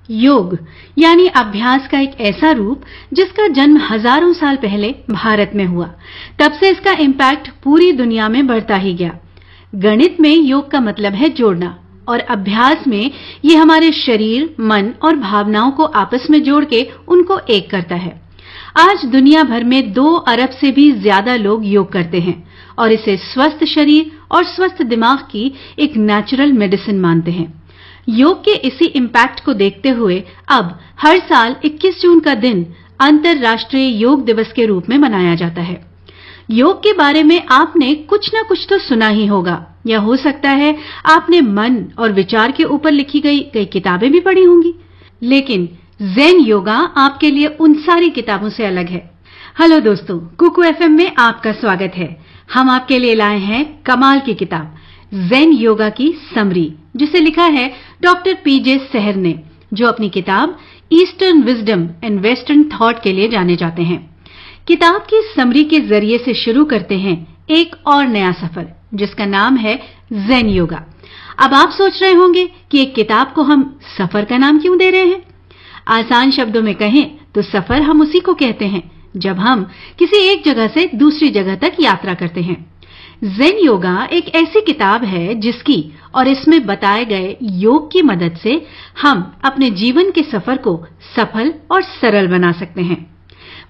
योग यानी अभ्यास का एक ऐसा रूप जिसका जन्म हजारों साल पहले भारत में हुआ। तब से इसका इम्पैक्ट पूरी दुनिया में बढ़ता ही गया। गणित में योग का मतलब है जोड़ना और अभ्यास में ये हमारे शरीर, मन और भावनाओं को आपस में जोड़ के उनको एक करता है। आज दुनिया भर में 2 अरब से भी ज्यादा लोग योग करते हैं और इसे स्वस्थ शरीर और स्वस्थ दिमाग की एक नेचुरल मेडिसिन मानते हैं। योग के इसी इम्पैक्ट को देखते हुए अब हर साल 21 जून का दिन अंतर्राष्ट्रीय योग दिवस के रूप में मनाया जाता है। योग के बारे में आपने कुछ ना कुछ तो सुना ही होगा, या हो सकता है आपने मन और विचार के ऊपर लिखी गई कई किताबें भी पढ़ी होंगी। लेकिन ज़ेन योगा आपके लिए उन सारी किताबों से अलग है। हेलो दोस्तों, कुकू एफएम में आपका स्वागत है। हम आपके लिए लाए हैं कमाल की किताब ज़ेन योगा की समरी, जिसे लिखा है डॉक्टर पीजे सहर ने, जो अपनी किताब eastern wisdom and western thought के लिए जाने जाते हैं। किताब की समरी के जरिए से शुरू करते हैं एक और नया सफर, जिसका नाम है ज़ेन योगा। अब आप सोच रहे होंगे कि एक किताब को हम सफर का नाम क्यों दे रहे हैं। आसान शब्दों में कहें तो सफर हम उसी को कहते हैं जब हम किसी एक जगह से दूसरी जगह तक यात्रा करते हैं। ज़ेन योगा एक ऐसी किताब है जिसकी और इसमें बताए गए योग की मदद से हम अपने जीवन के सफर को सफल और सरल बना सकते हैं।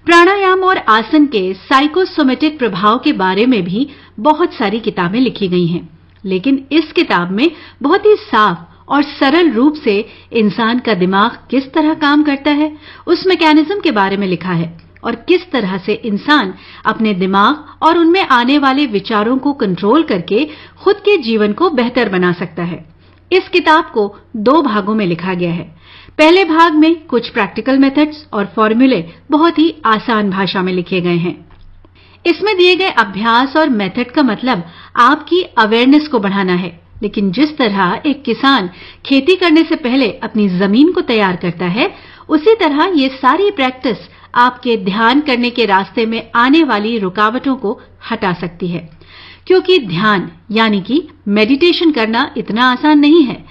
प्राणायाम और आसन के साइकोसोमेटिक प्रभाव के बारे में भी बहुत सारी किताबें लिखी गई हैं, लेकिन इस किताब में बहुत ही साफ और सरल रूप से इंसान का दिमाग किस तरह काम करता है, उस मैकेनिज्म के बारे में लिखा है और किस तरह से इंसान अपने दिमाग और उनमें आने वाले विचारों को कंट्रोल करके खुद के जीवन को बेहतर बना सकता है। इस किताब को 2 भागों में लिखा गया है। पहले भाग में कुछ प्रैक्टिकल मेथड्स और फॉर्मूले बहुत ही आसान भाषा में लिखे गए हैं। इसमें दिए गए अभ्यास और मेथड का मतलब आपकी अवेयरनेस को बढ़ाना है, लेकिन जिस तरह एक किसान खेती करने से पहले अपनी जमीन को तैयार करता है, उसी तरह ये सारी प्रैक्टिस आपके ध्यान करने के रास्ते में आने वाली रुकावटों को हटा सकती है। क्योंकि ध्यान यानी कि मेडिटेशन करना इतना आसान नहीं है।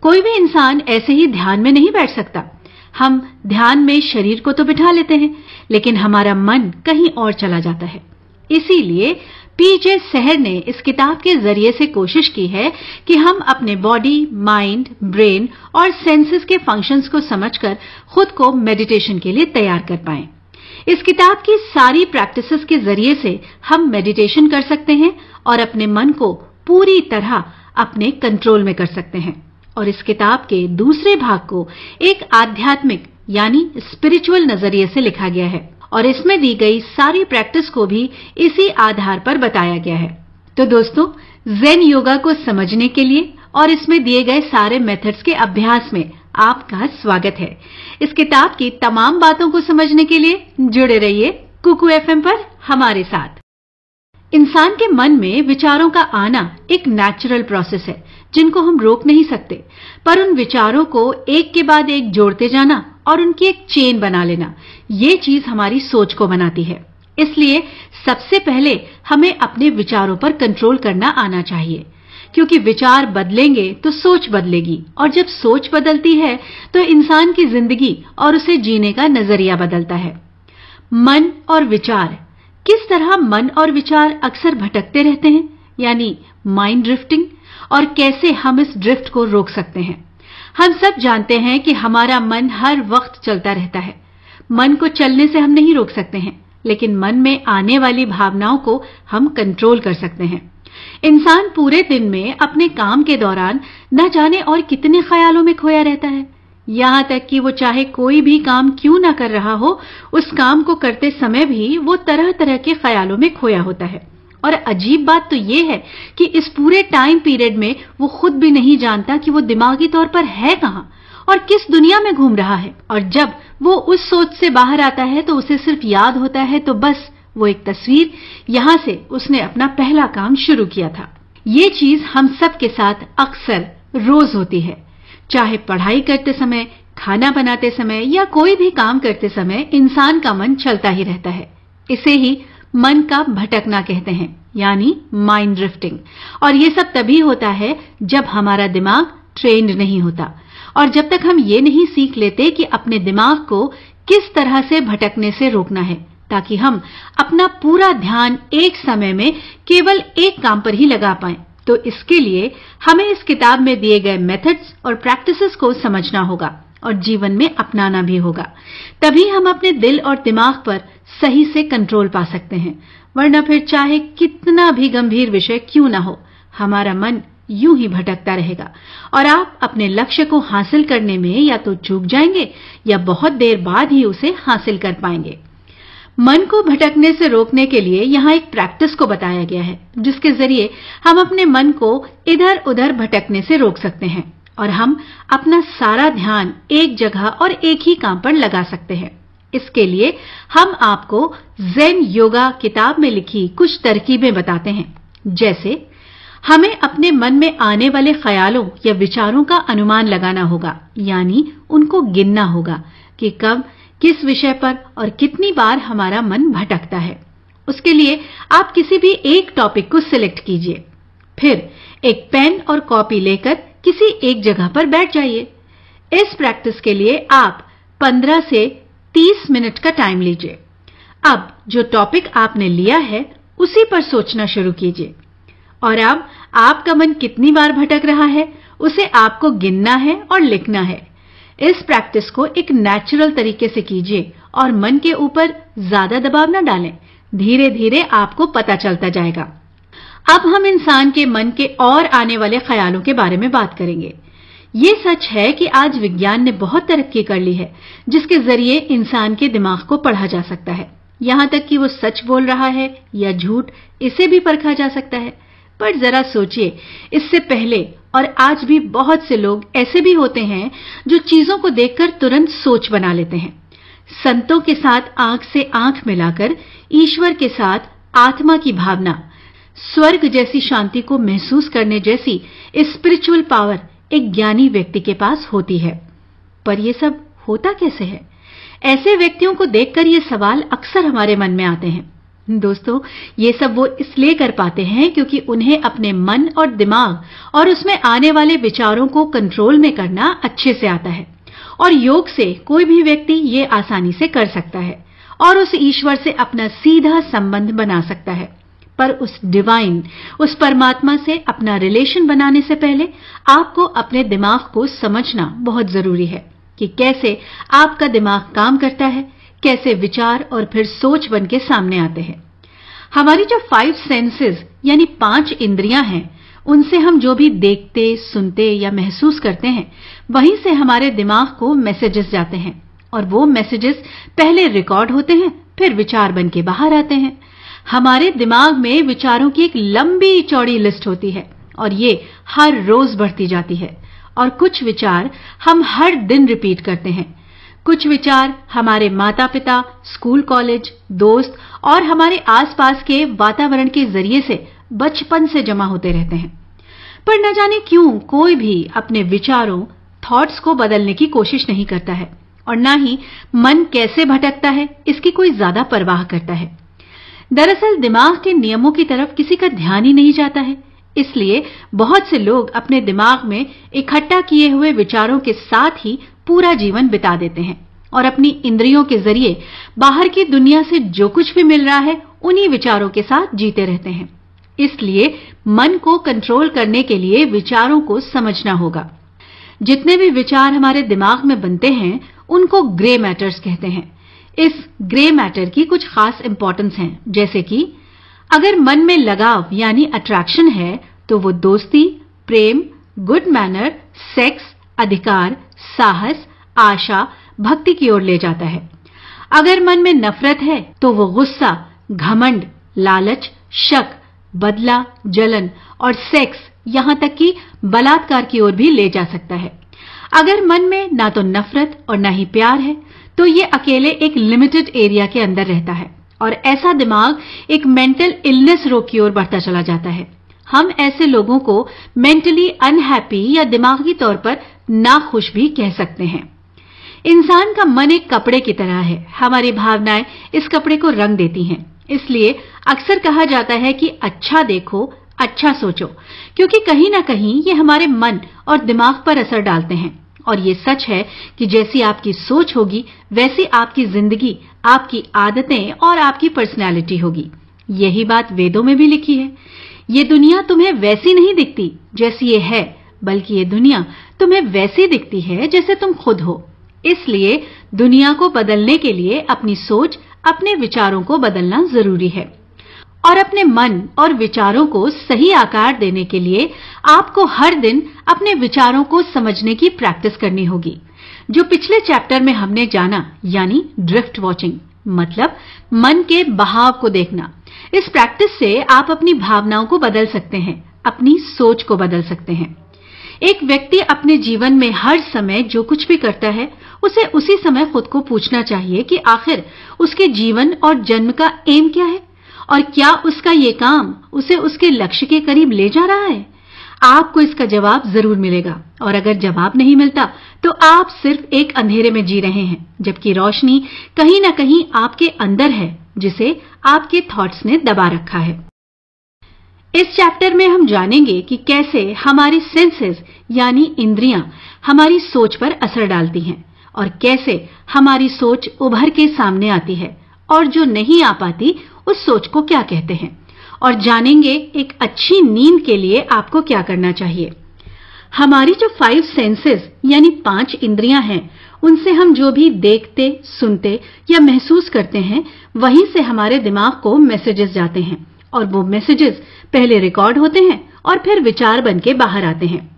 कोई भी इंसान ऐसे ही ध्यान में नहीं बैठ सकता। हम ध्यान में शरीर को तो बिठा लेते हैं, लेकिन हमारा मन कहीं और चला जाता है। इसीलिए पीजे सहर ने इस किताब के जरिए से कोशिश की है कि हम अपने बॉडी, माइंड, ब्रेन और सेंसेस के फंक्शंस को समझकर खुद को मेडिटेशन के लिए तैयार कर पाएं। इस किताब की सारी प्रैक्टिसेस के जरिए से हम मेडिटेशन कर सकते हैं और अपने मन को पूरी तरह अपने कंट्रोल में कर सकते हैं। और इस किताब के दूसरे भाग को एक आध्यात्मिक यानी स्पिरिचुअल नजरिए से लिखा गया है और इसमें दी गई सारी प्रैक्टिस को भी इसी आधार पर बताया गया है। तो दोस्तों, ज़ेन योगा को समझने के लिए और इसमें दिए गए सारे मेथड्स के अभ्यास में आपका स्वागत है। इस किताब की तमाम बातों को समझने के लिए जुड़े रहिए कुकू एफएम पर हमारे साथ। इंसान के मन में विचारों का आना एक नेचुरल प्रोसेस है जिनको हम रोक नहीं सकते, पर उन विचारों को एक के बाद एक जोड़ते जाना और उनकी एक चेन बना लेना, ये चीज हमारी सोच को बनाती है। इसलिए सबसे पहले हमें अपने विचारों पर कंट्रोल करना आना चाहिए, क्योंकि विचार बदलेंगे तो सोच बदलेगी और जब सोच बदलती है तो इंसान की जिंदगी और उसे जीने का नजरिया बदलता है। मन और विचार, किस तरह मन और विचार अक्सर भटकते रहते हैं, यानी माइंड ड्रिफ्टिंग, और कैसे हम इस ड्रिफ्ट को रोक सकते हैं। हम सब जानते हैं कि हमारा मन हर वक्त चलता रहता है। मन को चलने से हम नहीं रोक सकते हैं, लेकिन मन में आने वाली भावनाओं को हम कंट्रोल कर सकते हैं। इंसान पूरे दिन में अपने काम के दौरान न जाने और कितने ख्यालों में खोया रहता है। यहाँ तक कि वो चाहे कोई भी काम क्यों ना कर रहा हो, उस काम को करते समय भी वो तरह तरह के ख्यालों में खोया होता है। और अजीब बात तो ये है कि इस पूरे टाइम पीरियड में वो खुद भी नहीं जानता कि वो दिमागी तौर पर है कहाँ और किस दुनिया में घूम रहा है। और जब वो उस सोच से बाहर आता है तो उसे सिर्फ याद होता है तो बस वो एक तस्वीर, यहाँ से उसने अपना पहला काम शुरू किया था। ये चीज हम सब के साथ अक्सर रोज होती है, चाहे पढ़ाई करते समय, खाना बनाते समय या कोई भी काम करते समय इंसान का मन चलता ही रहता है। इसे ही मन का भटकना कहते हैं, यानी माइंड ड्रिफ्टिंग। और ये सब तभी होता है जब हमारा दिमाग ट्रेन्ड नहीं होता और जब तक हम ये नहीं सीख लेते कि अपने दिमाग को किस तरह से भटकने से रोकना है ताकि हम अपना पूरा ध्यान एक समय में केवल एक काम पर ही लगा पाएं, तो इसके लिए हमें इस किताब में दिए गए मेथड्स और प्रैक्टिसेस को समझना होगा और जीवन में अपनाना भी होगा। तभी हम अपने दिल और दिमाग पर सही से कंट्रोल पा सकते हैं, वरना फिर चाहे कितना भी गंभीर विषय क्यों ना हो, हमारा मन यूं ही भटकता रहेगा और आप अपने लक्ष्य को हासिल करने में या तो चूक जाएंगे या बहुत देर बाद ही उसे हासिल कर पाएंगे। मन को भटकने से रोकने के लिए यहाँ एक प्रैक्टिस को बताया गया है जिसके जरिए हम अपने मन को इधर उधर भटकने से रोक सकते हैं और हम अपना सारा ध्यान एक जगह और एक ही काम पर लगा सकते हैं। इसके लिए हम आपको ज़ेन योगा किताब में लिखी कुछ तरकीबें बताते हैं। जैसे हमें अपने मन में आने वाले ख्यालों या विचारों का अनुमान लगाना होगा, यानी उनको गिनना होगा कि कब, किस विषय पर और कितनी बार हमारा मन भटकता है। उसके लिए आप किसी भी एक टॉपिक को सिलेक्ट कीजिए, फिर एक पेन और कॉपी लेकर किसी एक जगह पर बैठ जाइए। इस प्रैक्टिस के लिए आप 15 से 30 मिनट का टाइम लीजिए। अब जो टॉपिक आपने लिया है उसी पर सोचना शुरू कीजिए और अब आपका मन कितनी बार भटक रहा है उसे आपको गिनना है और लिखना है। इस प्रैक्टिस को एक नेचुरल तरीके से कीजिए और मन के ऊपर ज्यादा दबाव न डालें। धीरे धीरे आपको पता चलता जाएगा। अब हम इंसान के मन के और आने वाले ख्यालों के बारे में बात करेंगे। ये सच है कि आज विज्ञान ने बहुत तरक्की कर ली है जिसके जरिए इंसान के दिमाग को पढ़ा जा सकता है। यहां तक कि वो सच बोल रहा है या झूठ, इसे भी परखा जा सकता है। पर जरा सोचिए, इससे पहले और आज भी बहुत से लोग ऐसे भी होते हैं जो चीजों को देखकर तुरंत सोच बना लेते हैं। संतों के साथ आंख से आंख मिलाकर ईश्वर के साथ आत्मा की भावना, स्वर्ग जैसी शांति को महसूस करने जैसी स्पिरिचुअल पावर एक ज्ञानी व्यक्ति के पास होती है। पर यह सब होता कैसे है? ऐसे व्यक्तियों को देखकर ये सवाल अक्सर हमारे मन में आते हैं। दोस्तों, ये सब वो इसलिए कर पाते हैं क्योंकि उन्हें अपने मन और दिमाग और उसमें आने वाले विचारों को कंट्रोल में करना अच्छे से आता है और योग से कोई भी व्यक्ति ये आसानी से कर सकता है और उस ईश्वर से अपना सीधा संबंध बना सकता है। पर उस डिवाइन, उस परमात्मा से अपना रिलेशन बनाने से पहले आपको अपने दिमाग को समझना बहुत जरूरी है कि कैसे आपका दिमाग काम करता है, कैसे विचार और फिर सोच बन के सामने आते हैं। हमारी जो 5 सेंसेस यानी 5 इंद्रियां हैं, उनसे हम जो भी देखते, सुनते या महसूस करते हैं, वहीं से हमारे दिमाग को मैसेजेस जाते हैं और वो मैसेजेस पहले रिकॉर्ड होते हैं, फिर विचार बन के बाहर आते हैं। हमारे दिमाग में विचारों की एक लंबी चौड़ी लिस्ट होती है और ये हर रोज बढ़ती जाती है और कुछ विचार हम हर दिन रिपीट करते हैं। कुछ विचार हमारे माता पिता, स्कूल कॉलेज, दोस्त और हमारे आसपास के वातावरण के जरिए से बचपन से जमा होते रहते हैं। पर न जाने क्यों कोई भी अपने विचारों, थॉट्स को बदलने की कोशिश नहीं करता है और न ही मन कैसे भटकता है इसकी कोई ज्यादा परवाह करता है। दरअसल दिमाग के नियमों की तरफ किसी का ध्यान ही नहीं जाता है, इसलिए बहुत से लोग अपने दिमाग में इकट्ठा किए हुए विचारों के साथ ही पूरा जीवन बिता देते हैं और अपनी इंद्रियों के जरिए बाहर की दुनिया से जो कुछ भी मिल रहा है उन्हीं विचारों के साथ जीते रहते हैं। इसलिए मन को कंट्रोल करने के लिए विचारों को समझना होगा। जितने भी विचार हमारे दिमाग में बनते हैं उनको ग्रे मैटर्स कहते हैं। इस ग्रे मैटर की कुछ खास इंपॉर्टेंस हैं, जैसे कि अगर मन में लगाव यानी अट्रैक्शन है तो वो दोस्ती, प्रेम, गुड मैनर, सेक्स, अधिकार, साहस, आशा, भक्ति की ओर ले जाता है। अगर मन में नफरत है तो वो गुस्सा, घमंड, लालच, शक, बदला, जलन और सेक्स, यहां तक कि बलात्कार की ओर भी ले जा सकता है। अगर मन में ना तो नफरत और ना ही प्यार है तो ये अकेले एक लिमिटेड एरिया के अंदर रहता है और ऐसा दिमाग एक मेंटल इलनेस रोग की ओर बढ़ता चला जाता है। हम ऐसे लोगों को मेंटली अनहैप्पी या दिमागी तौर पर नाखुश भी कह सकते हैं। इंसान का मन एक कपड़े की तरह है। हमारी भावनाएं इस कपड़े को रंग देती हैं। इसलिए अक्सर कहा जाता है कि अच्छा देखो, अच्छा सोचो, क्योंकि कहीं ना कहीं ये हमारे मन और दिमाग पर असर डालते हैं और ये सच है कि जैसी आपकी सोच होगी वैसी आपकी जिंदगी, आपकी आदतें और आपकी पर्सनैलिटी होगी। यही बात वेदों में भी लिखी है। ये दुनिया तुम्हें वैसी नहीं दिखती जैसी ये है, बल्कि ये दुनिया तुम्हें वैसी दिखती है जैसे तुम खुद हो। इसलिए दुनिया को बदलने के लिए अपनी सोच, अपने विचारों को बदलना जरूरी है। और अपने मन और विचारों को सही आकार देने के लिए आपको हर दिन अपने विचारों को समझने की प्रैक्टिस करनी होगी। जो पिछले चैप्टर में हमने जाना, यानी ड्रिफ्ट वॉचिंग, मतलब मन के बहाव को देखना। इस प्रैक्टिस से आप अपनी भावनाओं को बदल सकते हैं, अपनी सोच को बदल सकते हैं। एक व्यक्ति अपने जीवन में हर समय जो कुछ भी करता है, उसे उसी समय खुद को पूछना चाहिए कि आखिर उसके जीवन और जन्म का एम क्या है और क्या उसका ये काम उसे उसके लक्ष्य के करीब ले जा रहा है। आपको इसका जवाब जरूर मिलेगा, और अगर जवाब नहीं मिलता तो आप सिर्फ एक अंधेरे में जी रहे हैं, जबकि रोशनी कहीं ना कहीं आपके अंदर है, जिसे आपके थॉट्स ने दबा रखा है। इस चैप्टर में हम जानेंगे कि कैसे हमारी सेंसेस यानी इंद्रियां हमारी सोच पर असर डालती हैं और कैसे हमारी सोच उभर के सामने आती है, और जो नहीं आ पाती उस सोच को क्या कहते हैं, और जानेंगे एक अच्छी नींद के लिए आपको क्या करना चाहिए। हमारी जो 5 सेंसेस यानी 5 इंद्रियां हैं, उनसे हम जो भी देखते, सुनते या महसूस करते हैं, वहीं से हमारे दिमाग को मैसेजेस जाते हैं, और वो मैसेजेस पहले रिकॉर्ड होते हैं और फिर विचार बन के बाहर आते हैं।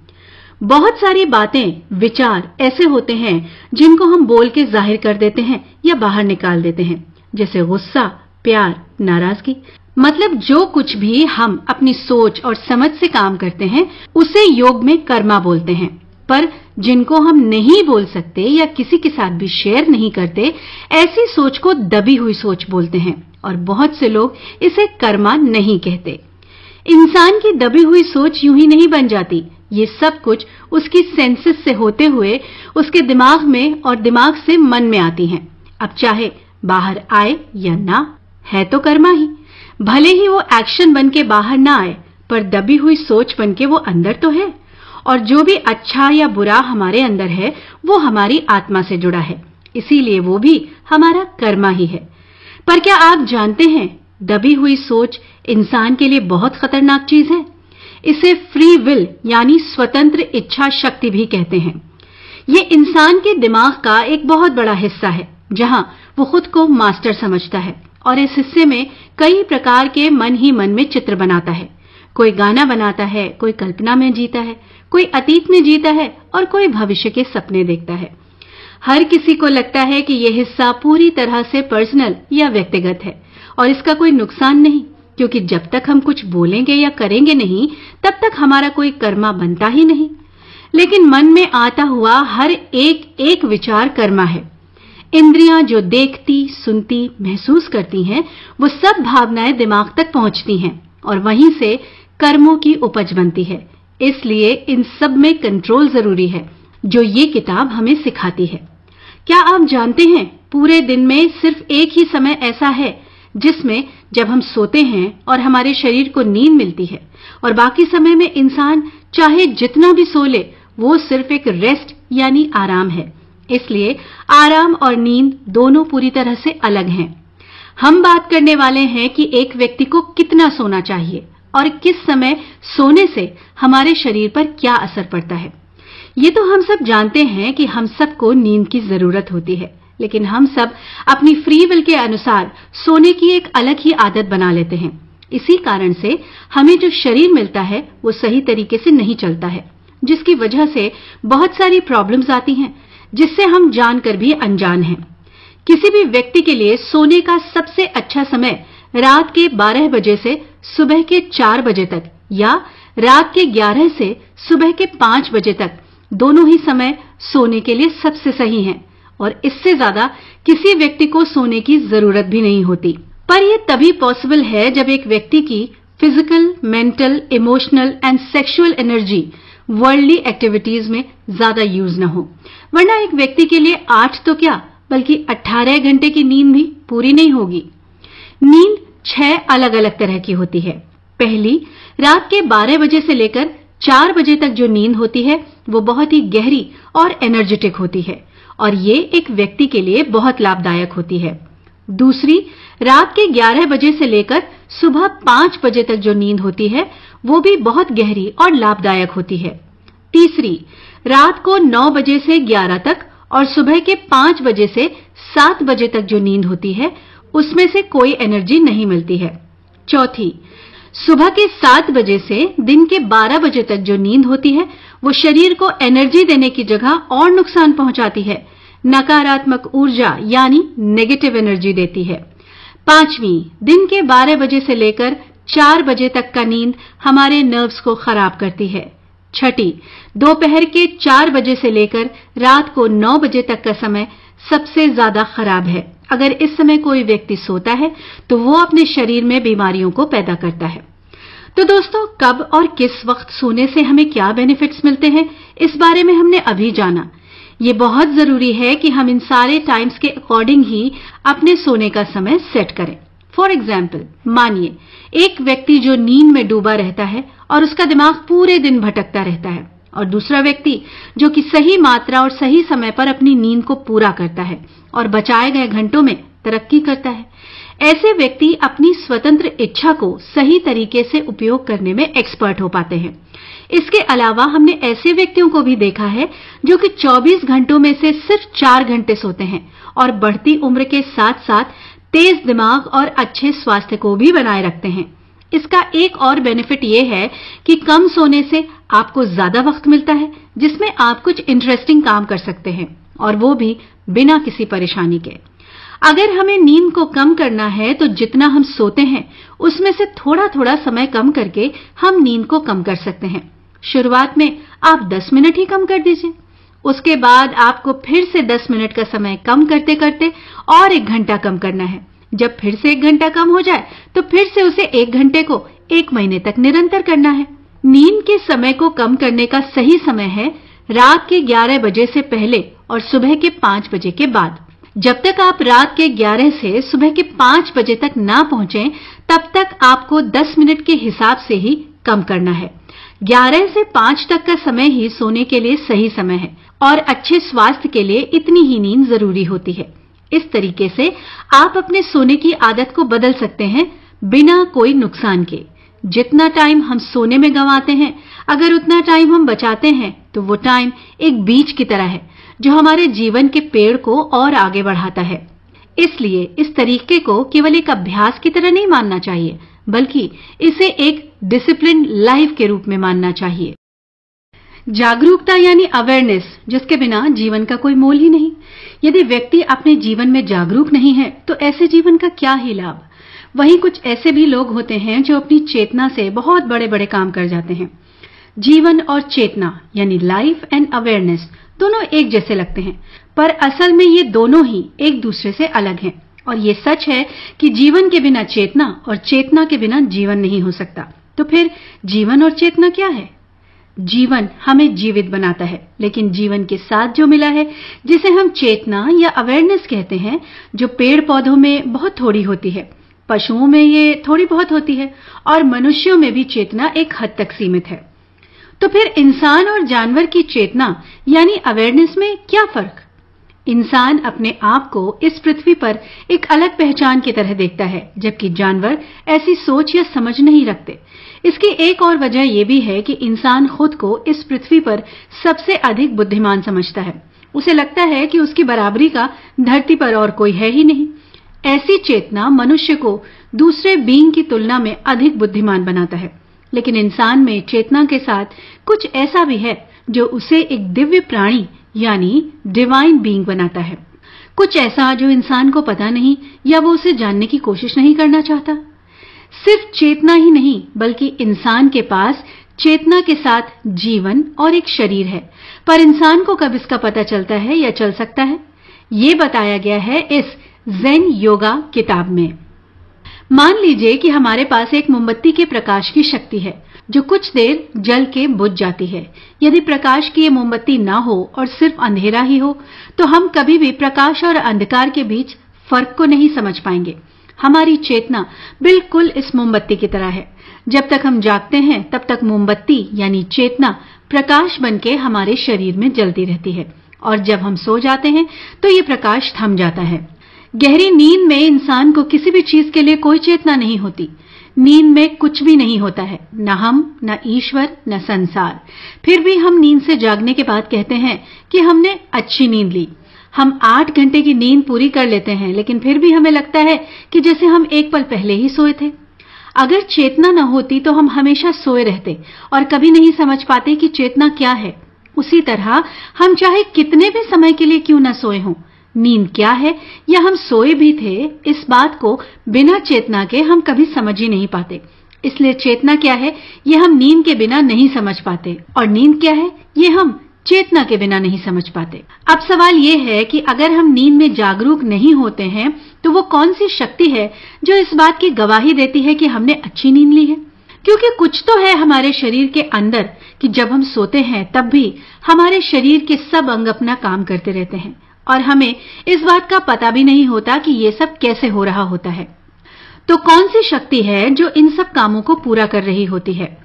बहुत सारी बातें, विचार ऐसे होते हैं जिनको हम बोल के जाहिर कर देते हैं या बाहर निकाल देते हैं, जैसे गुस्सा, प्यार, नाराजगी। मतलब जो कुछ भी हम अपनी सोच और समझ से काम करते हैं, उसे योग में कर्मा बोलते हैं। पर जिनको हम नहीं बोल सकते या किसी के साथ भी शेयर नहीं करते, ऐसी सोच को दबी हुई सोच बोलते हैं, और बहुत से लोग इसे कर्मा नहीं कहते। इंसान की दबी हुई सोच यूं ही नहीं बन जाती। ये सब कुछ उसकी सेंसेस से होते हुए उसके दिमाग में और दिमाग से मन में आती हैं। अब चाहे बाहर आए या ना, है तो कर्मा ही। भले ही वो एक्शन बन के बाहर ना आए, पर दबी हुई सोच बन के वो अंदर तो है, और जो भी अच्छा या बुरा हमारे अंदर है वो हमारी आत्मा से जुड़ा है, इसीलिए वो भी हमारा कर्मा ही है। पर क्या आप जानते हैं, दबी हुई सोच इंसान के लिए बहुत खतरनाक चीज है। इसे फ्री विल यानी स्वतंत्र इच्छा शक्ति भी कहते हैं। ये इंसान के दिमाग का एक बहुत बड़ा हिस्सा है, जहां वो खुद को मास्टर समझता है, और इस हिस्से में कई प्रकार के मन ही मन में चित्र बनाता है। कोई गाना बनाता है, कोई कल्पना में जीता है, कोई अतीत में जीता है, और कोई भविष्य के सपने देखता है। हर किसी को लगता है कि यह हिस्सा पूरी तरह से पर्सनल या व्यक्तिगत है, और इसका कोई नुकसान नहीं, क्योंकि जब तक हम कुछ बोलेंगे या करेंगे नहीं, तब तक हमारा कोई कर्मा बनता ही नहीं। लेकिन मन में आता हुआ हर एक विचार कर्मा है। इंद्रियां जो देखती, सुनती, महसूस करती हैं, वो सब भावनाएं दिमाग तक पहुंचती हैं, और वहीं से कर्मों की उपज बनती है। इसलिए इन सब में कंट्रोल जरूरी है, जो ये किताब हमें सिखाती है। क्या आप जानते हैं, पूरे दिन में सिर्फ एक ही समय ऐसा है जिसमें जब हम सोते हैं और हमारे शरीर को नींद मिलती है, और बाकी समय में इंसान चाहे जितना भी सो ले, वो सिर्फ एक रेस्ट यानी आराम है। इसलिए आराम और नींद दोनों पूरी तरह से अलग हैं। हम बात करने वाले हैं कि एक व्यक्ति को कितना सोना चाहिए और किस समय सोने से हमारे शरीर पर क्या असर पड़ता है। ये तो हम सब जानते हैं कि हम सबको नींद की जरूरत होती है, लेकिन हम सब अपनी फ्री विल के अनुसार सोने की एक अलग ही आदत बना लेते हैं। इसी कारण से हमें जो शरीर मिलता है वो सही तरीके से नहीं चलता है, जिसकी वजह से बहुत सारी प्रॉब्लम्स आती हैं, जिससे हम जानकर भी अनजान हैं। किसी भी व्यक्ति के लिए सोने का सबसे अच्छा समय रात के 12 बजे से सुबह के 4 बजे तक, या रात के 11 से सुबह के 5 बजे तक, दोनों ही समय सोने के लिए सबसे सही हैं, और इससे ज्यादा किसी व्यक्ति को सोने की जरूरत भी नहीं होती। पर यह तभी पॉसिबल है जब एक व्यक्ति की physical, mental, emotional and sexual energy worldly activities में ज्यादा यूज न हो, वरना एक व्यक्ति के लिए 8 तो क्या बल्कि 18 घंटे की नींद भी पूरी नहीं होगी। नींद 6 अलग अलग तरह की होती है। पहली, रात के 12 बजे से लेकर 4 बजे तक जो नींद होती है वो बहुत ही गहरी और एनर्जेटिक होती है और ये एक व्यक्ति के लिए बहुत लाभदायक होती है। दूसरी, रात के 11 बजे से लेकर सुबह 5 बजे तक जो नींद होती है वो भी बहुत गहरी और लाभदायक होती है। तीसरी, रात को 9 बजे से 11 तक और सुबह के 5 बजे से 7 बजे तक जो नींद होती है उसमें से कोई एनर्जी नहीं मिलती है। चौथी, सुबह के 7 बजे से दिन के 12 बजे तक जो नींद होती है वो शरीर को एनर्जी देने की जगह और नुकसान पहुंचाती है, नकारात्मक ऊर्जा यानी नेगेटिव एनर्जी देती है। पांचवी, दिन के 12 बजे से लेकर 4 बजे तक का नींद हमारे नर्व्स को खराब करती है। छठी, दोपहर के 4 बजे से लेकर रात को 9 बजे तक का समय सबसे ज्यादा खराब है। अगर इस समय कोई व्यक्ति सोता है तो वो अपने शरीर में बीमारियों को पैदा करता है। तो दोस्तों, कब और किस वक्त सोने से हमें क्या बेनिफिट्स मिलते हैं, इस बारे में हमने अभी जाना। ये बहुत जरूरी है कि हम इन सारे टाइम्स के अकॉर्डिंग ही अपने सोने का समय सेट करें। फॉर एग्जाम्पल, मानिए एक व्यक्ति जो नींद में डूबा रहता है और उसका दिमाग पूरे दिन भटकता रहता है, और दूसरा व्यक्ति जो कि सही मात्रा और सही समय पर अपनी नींद को पूरा करता है और बचाए गए घंटों में तरक्की करता है। ऐसे व्यक्ति अपनी स्वतंत्र इच्छा को सही तरीके से उपयोग करने में एक्सपर्ट हो पाते हैं। इसके अलावा हमने ऐसे व्यक्तियों को भी देखा है जो कि 24 घंटों में से सिर्फ 4 घंटे सोते हैं और बढ़ती उम्र के साथ साथ तेज दिमाग और अच्छे स्वास्थ्य को भी बनाए रखते हैं। इसका एक और बेनिफिट ये है कि कम सोने से आपको ज्यादा वक्त मिलता है जिसमें आप कुछ इंटरेस्टिंग काम कर सकते हैं, और वो भी बिना किसी परेशानी के। अगर हमें नींद को कम करना है तो जितना हम सोते हैं उसमें से थोड़ा थोड़ा समय कम करके हम नींद को कम कर सकते हैं। शुरुआत में आप 10 मिनट ही कम कर दीजिए, उसके बाद आपको फिर से 10 मिनट का समय कम करते करते और 1 घंटा कम करना है। जब फिर से 1 घंटा कम हो जाए तो फिर से उसे 1 घंटे को 1 महीने तक निरंतर करना है। नींद के समय को कम करने का सही समय है रात के 11 बजे से पहले और सुबह के 5 बजे के बाद। जब तक आप रात के 11 से सुबह के 5 बजे तक ना पहुंचे तब तक आपको 10 मिनट के हिसाब से ही कम करना है। 11 से 5 तक का समय ही सोने के लिए सही समय है और अच्छे स्वास्थ्य के लिए इतनी ही नींद जरूरी होती है। इस तरीके से आप अपने सोने की आदत को बदल सकते हैं बिना कोई नुकसान के। जितना टाइम हम सोने में गंवाते हैं, अगर उतना टाइम हम बचाते हैं तो वो टाइम एक बीज की तरह है जो हमारे जीवन के पेड़ को और आगे बढ़ाता है। इसलिए इस तरीके को केवल एक अभ्यास की तरह नहीं मानना चाहिए, बल्कि इसे एक डिसिप्लिन लाइफ के रूप में मानना चाहिए। जागरूकता यानी अवेयरनेस, जिसके बिना जीवन का कोई मोल ही नहीं। यदि व्यक्ति अपने जीवन में जागरूक नहीं है तो ऐसे जीवन का क्या ही लाभ। वहीं कुछ ऐसे भी लोग होते हैं जो अपनी चेतना से बहुत बड़े बड़े काम कर जाते हैं। जीवन और चेतना यानी लाइफ एंड अवेयरनेस दोनों एक जैसे लगते हैं, पर असल में ये दोनों ही एक दूसरे से अलग हैं। और ये सच है कि जीवन के बिना चेतना और चेतना के बिना जीवन नहीं हो सकता। तो फिर जीवन और चेतना क्या है? जीवन हमें जीवित बनाता है, लेकिन जीवन के साथ जो मिला है, जिसे हम चेतना या अवेयरनेस कहते हैं, जो पेड़ पौधों में बहुत थोड़ी होती है, पशुओं में ये थोड़ी बहुत होती है और मनुष्यों में भी चेतना एक हद तक सीमित है। तो फिर इंसान और जानवर की चेतना यानी अवेयरनेस में क्या फर्क? इंसान अपने आप को इस पृथ्वी पर एक अलग पहचान की तरह देखता है, जबकि जानवर ऐसी सोच या समझ नहीं रखते। इसकी एक और वजह यह भी है कि इंसान खुद को इस पृथ्वी पर सबसे अधिक बुद्धिमान समझता है। उसे लगता है कि उसकी बराबरी का धरती पर और कोई है ही नहीं। ऐसी चेतना मनुष्य को दूसरे बीइंग की तुलना में अधिक बुद्धिमान बनाता है। लेकिन इंसान में चेतना के साथ कुछ ऐसा भी है जो उसे एक दिव्य प्राणी यानी डिवाइन बीइंग बनाता है। कुछ ऐसा जो इंसान को पता नहीं या वो उसे जानने की कोशिश नहीं करना चाहता। सिर्फ चेतना ही नहीं, बल्कि इंसान के पास चेतना के साथ जीवन और एक शरीर है। पर इंसान को कब इसका पता चलता है या चल सकता है, ये बताया गया है इस ज़ेन योगा किताब में। मान लीजिए कि हमारे पास एक मोमबत्ती के प्रकाश की शक्ति है जो कुछ देर जल के बुझ जाती है। यदि प्रकाश की ये मोमबत्ती ना हो और सिर्फ अंधेरा ही हो तो हम कभी भी प्रकाश और अंधकार के बीच फर्क को नहीं समझ पाएंगे। हमारी चेतना बिल्कुल इस मोमबत्ती की तरह है। जब तक हम जागते हैं तब तक मोमबत्ती यानी चेतना प्रकाश बनके हमारे शरीर में जलती रहती है और जब हम सो जाते हैं तो ये प्रकाश थम जाता है। गहरी नींद में इंसान को किसी भी चीज के लिए कोई चेतना नहीं होती। नींद में कुछ भी नहीं होता है, न हम, न ईश्वर, न संसार। फिर भी हम नींद से जागने के बाद कहते हैं कि हमने अच्छी नींद ली। हम 8 घंटे की नींद पूरी कर लेते हैं, लेकिन फिर भी हमें लगता है कि जैसे हम एक पल पहले ही सोए थे। अगर चेतना न होती तो हम हमेशा सोए रहते और कभी नहीं समझ पाते कि चेतना क्या है। उसी तरह हम चाहे कितने भी समय के लिए क्यों न सोए हों, नींद क्या है या हम सोए भी थे, इस बात को बिना चेतना के हम कभी समझ ही नहीं पाते। इसलिए चेतना क्या है ये हम नींद के बिना नहीं समझ पाते और नींद क्या है ये हम चेतना के बिना नहीं समझ पाते। अब सवाल ये है कि अगर हम नींद में जागरूक नहीं होते हैं तो वो कौन सी शक्ति है जो इस बात की गवाही देती है कि हमने अच्छी नींद ली है? क्योंकि कुछ तो है हमारे शरीर के अंदर कि जब हम सोते हैं तब भी हमारे शरीर के सब अंग अपना काम करते रहते हैं और हमें इस बात का पता भी नहीं होता कि ये सब कैसे हो रहा होता है। तो कौन सी शक्ति है जो इन सब कामों को पूरा कर रही होती है?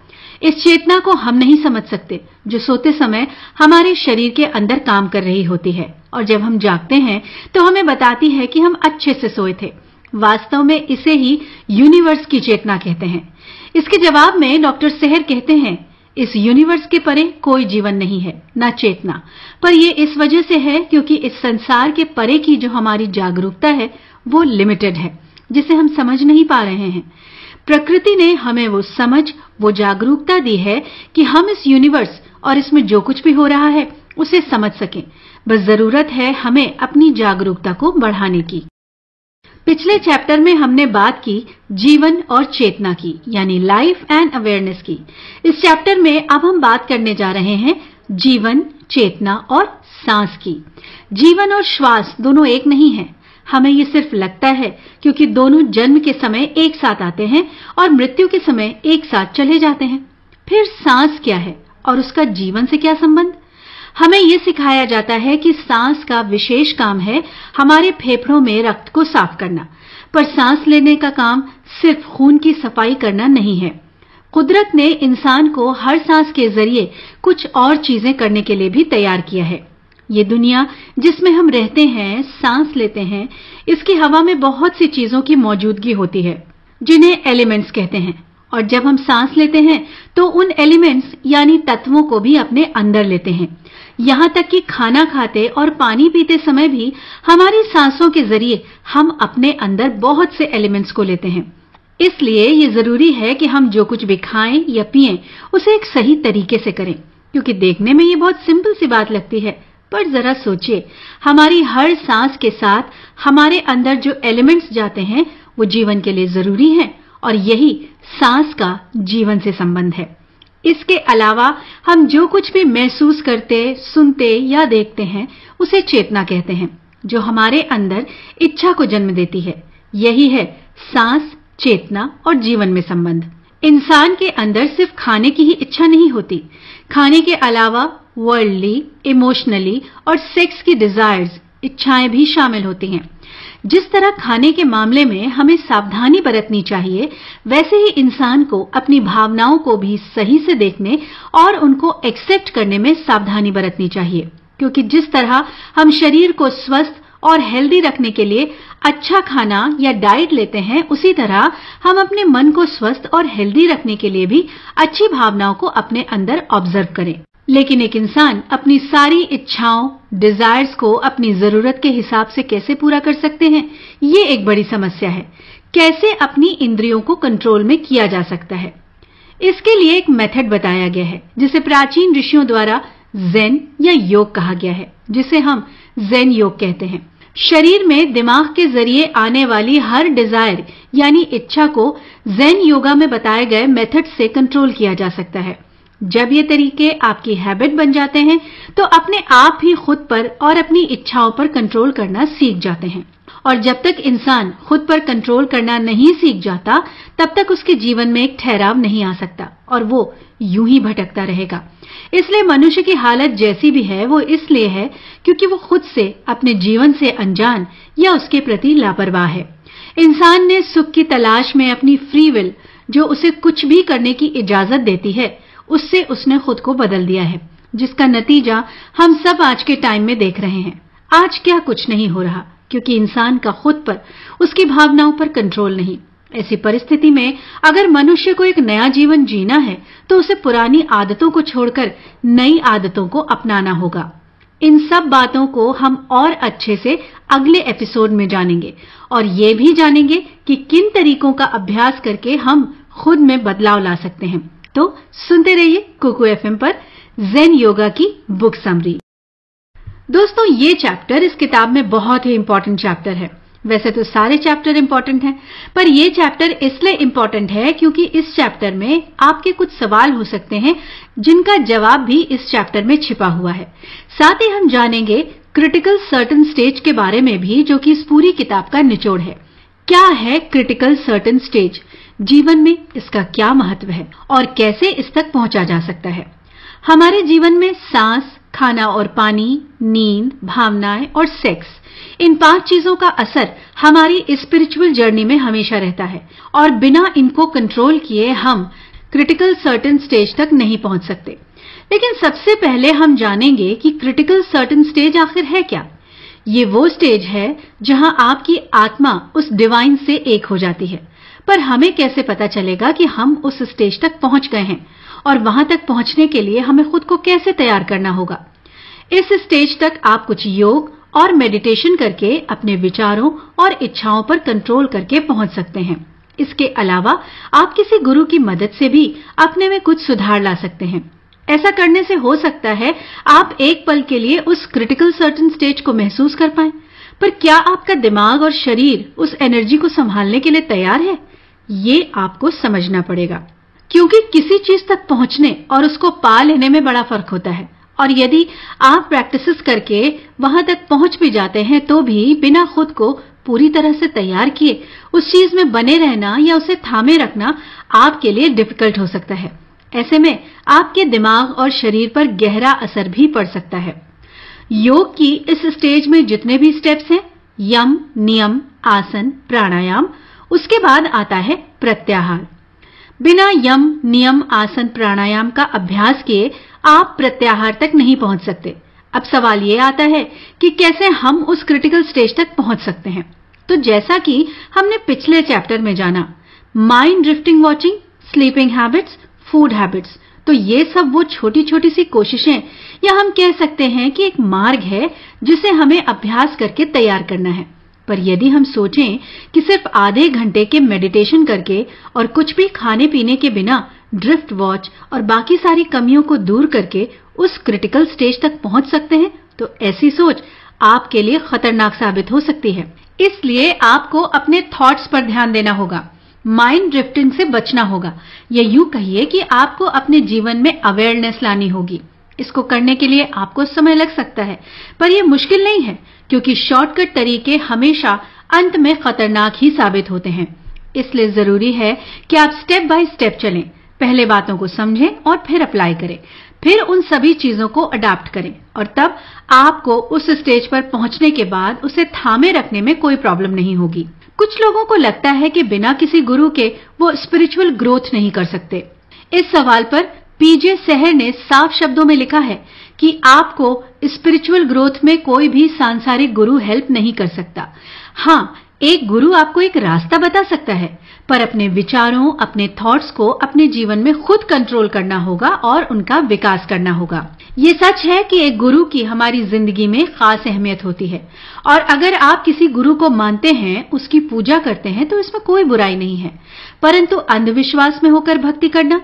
इस चेतना को हम नहीं समझ सकते जो सोते समय हमारे शरीर के अंदर काम कर रही होती है और जब हम जागते हैं तो हमें बताती है कि हम अच्छे से सोए थे। वास्तव में इसे ही यूनिवर्स की चेतना कहते हैं। इसके जवाब में डॉक्टर सेहर कहते हैं, इस यूनिवर्स के परे कोई जीवन नहीं है, ना चेतना। पर यह इस वजह से है क्योंकि इस संसार के परे की जो हमारी जागरूकता है वो लिमिटेड है, जिसे हम समझ नहीं पा रहे हैं। प्रकृति ने हमें वो समझ, वो जागरूकता दी है कि हम इस यूनिवर्स और इसमें जो कुछ भी हो रहा है उसे समझ सकें। बस जरूरत है हमें अपनी जागरूकता को बढ़ाने की। पिछले चैप्टर में हमने बात की जीवन और चेतना की, यानी लाइफ एंड अवेयरनेस की। इस चैप्टर में अब हम बात करने जा रहे हैं जीवन, चेतना और सांस की। जीवन और श्वास दोनों एक नहीं है। हमें ये सिर्फ लगता है क्योंकि दोनों जन्म के समय एक साथ आते हैं और मृत्यु के समय एक साथ चले जाते हैं। फिर सांस क्या है और उसका जीवन से क्या संबंध? हमें ये सिखाया जाता है कि सांस का विशेष काम है हमारे फेफड़ों में रक्त को साफ करना, पर सांस लेने का काम सिर्फ खून की सफाई करना नहीं है। कुदरत ने इंसान को हर सांस के जरिए कुछ और चीजें करने के लिए भी तैयार किया है। ये दुनिया जिसमें हम रहते हैं, सांस लेते हैं, इसकी हवा में बहुत सी चीजों की मौजूदगी होती है जिन्हें एलिमेंट्स कहते हैं। और जब हम सांस लेते हैं तो उन एलिमेंट्स यानी तत्वों को भी अपने अंदर लेते हैं। यहाँ तक कि खाना खाते और पानी पीते समय भी हमारी सांसों के जरिए हम अपने अंदर बहुत से एलिमेंट्स को लेते हैं। इसलिए ये जरूरी है कि हम जो कुछ भी खाएं या पिएं उसे एक सही तरीके से करें। क्योंकि देखने में ये बहुत सिंपल सी बात लगती है, पर जरा सोचिए, हमारी हर सांस के साथ हमारे अंदर जो एलिमेंट्स जाते हैं वो जीवन के लिए जरूरी हैं और यही सांस का जीवन से संबंध है। इसके अलावा हम जो कुछ भी महसूस करते, सुनते या देखते हैं उसे चेतना कहते हैं, जो हमारे अंदर इच्छा को जन्म देती है। यही है सांस, चेतना और जीवन में संबंध। इंसान के अंदर सिर्फ खाने की ही इच्छा नहीं होती, खाने के अलावा वर्ल्डली, इमोशनली और सेक्स की डिजायर्स, इच्छाएं भी शामिल होती हैं। जिस तरह खाने के मामले में हमें सावधानी बरतनी चाहिए, वैसे ही इंसान को अपनी भावनाओं को भी सही से देखने और उनको एक्सेप्ट करने में सावधानी बरतनी चाहिए। क्योंकि जिस तरह हम शरीर को स्वस्थ और हेल्दी रखने के लिए अच्छा खाना या डाइट लेते हैं, उसी तरह हम अपने मन को स्वस्थ और हेल्दी रखने के लिए भी अच्छी भावनाओं को अपने अंदर ऑब्जर्व करें। लेकिन एक इंसान अपनी सारी इच्छाओं, डिजायर्स को अपनी जरूरत के हिसाब से कैसे पूरा कर सकते हैं, ये एक बड़ी समस्या है। कैसे अपनी इंद्रियों को कंट्रोल में किया जा सकता है, इसके लिए एक मेथड बताया गया है जिसे प्राचीन ऋषियों द्वारा ज़ेन या योग कहा गया है, जिसे हम ज़ेन योग कहते हैं। शरीर में दिमाग के जरिए आने वाली हर डिजायर यानी इच्छा को ज़ेन योगा में बताए गए मेथड से कंट्रोल किया जा सकता है। जब ये तरीके आपकी हैबिट बन जाते हैं तो अपने आप ही खुद पर और अपनी इच्छाओं पर कंट्रोल करना सीख जाते हैं। और जब तक इंसान खुद पर कंट्रोल करना नहीं सीख जाता, तब तक उसके जीवन में एक ठहराव नहीं आ सकता और वो यूं ही भटकता रहेगा। इसलिए मनुष्य की हालत जैसी भी है वो इसलिए है क्योंकि वो खुद से अपने जीवन से अनजान या उसके प्रति लापरवाह है। इंसान ने सुख की तलाश में अपनी फ्री विल, जो उसे कुछ भी करने की इजाजत देती है, उससे उसने खुद को बदल दिया है, जिसका नतीजा हम सब आज के टाइम में देख रहे हैं। आज क्या कुछ नहीं हो रहा, क्योंकि इंसान का खुद पर, उसकी भावनाओं पर कंट्रोल नहीं। ऐसी परिस्थिति में अगर मनुष्य को एक नया जीवन जीना है तो उसे पुरानी आदतों को छोड़कर नई आदतों को अपनाना होगा। इन सब बातों को हम और अच्छे से अगले एपिसोड में जानेंगे और ये भी जानेंगे कि किन तरीकों का अभ्यास करके हम खुद में बदलाव ला सकते हैं। तो सुनते रहिए कुकू एफएम पर ज़ेन योगा की बुक समरी। दोस्तों, ये चैप्टर इस किताब में बहुत ही इंपॉर्टेंट चैप्टर है। वैसे तो सारे चैप्टर इंपॉर्टेंट हैं, पर यह चैप्टर इसलिए इंपॉर्टेंट है क्योंकि इस चैप्टर में आपके कुछ सवाल हो सकते हैं जिनका जवाब भी इस चैप्टर में छिपा हुआ है। साथ ही हम जानेंगे क्रिटिकल सर्टेन स्टेज के बारे में भी, जो कि इस पूरी किताब का निचोड़ है। क्या है क्रिटिकल सर्टेन स्टेज, जीवन में इसका क्या महत्व है और कैसे इस तक पहुंचा जा सकता है। हमारे जीवन में सांस, खाना और पानी, नींद, भावनाएं और सेक्स, इन 5 चीजों का असर हमारी स्पिरिचुअल जर्नी में हमेशा रहता है और बिना इनको कंट्रोल किए हम क्रिटिकल सर्टेन स्टेज तक नहीं पहुंच सकते। लेकिन सबसे पहले हम जानेंगे कि क्रिटिकल सर्टेन स्टेज आखिर है क्या। ये वो स्टेज है जहां आपकी आत्मा उस डिवाइन से एक हो जाती है। पर हमें कैसे पता चलेगा कि हम उस स्टेज तक पहुंच गए हैं और वहां तक पहुंचने के लिए हमें खुद को कैसे तैयार करना होगा। इस स्टेज तक आप कुछ योग और मेडिटेशन करके अपने विचारों और इच्छाओं पर कंट्रोल करके पहुंच सकते हैं। इसके अलावा आप किसी गुरु की मदद से भी अपने में कुछ सुधार ला सकते हैं। ऐसा करने से हो सकता है आप एक पल के लिए उस क्रिटिकल सर्टेन स्टेज को महसूस कर पाएं, पर क्या आपका दिमाग और शरीर उस एनर्जी को संभालने के लिए तैयार है? ये आपको समझना पड़ेगा, क्योंकि किसी चीज तक पहुंचने और उसको पा लेने में बड़ा फर्क होता है। और यदि आप प्रैक्टिसेस करके वहां तक पहुंच भी जाते हैं तो भी बिना खुद को पूरी तरह से तैयार किए उस चीज में बने रहना या उसे थामे रखना आपके लिए डिफिकल्ट हो सकता है। ऐसे में आपके दिमाग और शरीर पर गहरा असर भी पड़ सकता है। योग की इस स्टेज में जितने भी स्टेप्स हैं, यम, नियम, आसन, प्राणायाम, उसके बाद आता है प्रत्याहार। बिना यम, नियम, आसन, प्राणायाम का अभ्यास किए आप प्रत्याहार तक नहीं पहुंच सकते। अब सवाल ये आता है कि कैसे हम उस क्रिटिकल स्टेज तक पहुंच सकते हैं। तो जैसा कि हमने पिछले चैप्टर में जाना, mind drifting watching, sleeping habits, food habits, तो ये सब वो छोटी छोटी सी कोशिशें या हम कह सकते हैं कि एक मार्ग है जिसे हमें अभ्यास करके तैयार करना है। पर यदि हम सोचें कि सिर्फ आधे घंटे के मेडिटेशन करके और कुछ भी खाने पीने के बिना ड्रिफ्ट वॉच और बाकी सारी कमियों को दूर करके उस क्रिटिकल स्टेज तक पहुंच सकते हैं, तो ऐसी सोच आपके लिए खतरनाक साबित हो सकती है। इसलिए आपको अपने थॉट्स पर ध्यान देना होगा, माइंड ड्रिफ्टिंग से बचना होगा, या यूं कहिए कि आपको अपने जीवन में अवेयरनेस लानी होगी। इसको करने के लिए आपको समय लग सकता है, पर यह मुश्किल नहीं है, क्योंकि शॉर्टकट तरीके हमेशा अंत में खतरनाक ही साबित होते हैं। इसलिए जरूरी है कि आप स्टेप बाय स्टेप चलें, पहले बातों को समझें और फिर अप्लाई करें, फिर उन सभी चीजों को अडॉप्ट करें, और तब आपको उस स्टेज पर पहुंचने के बाद उसे थामे रखने में कोई प्रॉब्लम नहीं होगी। कुछ लोगों को लगता है कि बिना किसी गुरु के वो स्पिरिचुअल ग्रोथ नहीं कर सकते। इस सवाल पर पीजे सहर ने साफ शब्दों में लिखा है कि आपको स्पिरिचुअल ग्रोथ में कोई भी सांसारिक गुरु हेल्प नहीं कर सकता। हाँ, एक गुरु आपको एक रास्ता बता सकता है, पर अपने विचारों, अपने थॉट्स को अपने जीवन में खुद कंट्रोल करना होगा और उनका विकास करना होगा। ये सच है कि एक गुरु की हमारी जिंदगी में खास अहमियत होती है, और अगर आप किसी गुरु को मानते हैं, उसकी पूजा करते हैं, तो इसमें कोई बुराई नहीं है। परंतु अंधविश्वास में होकर भक्ति करना,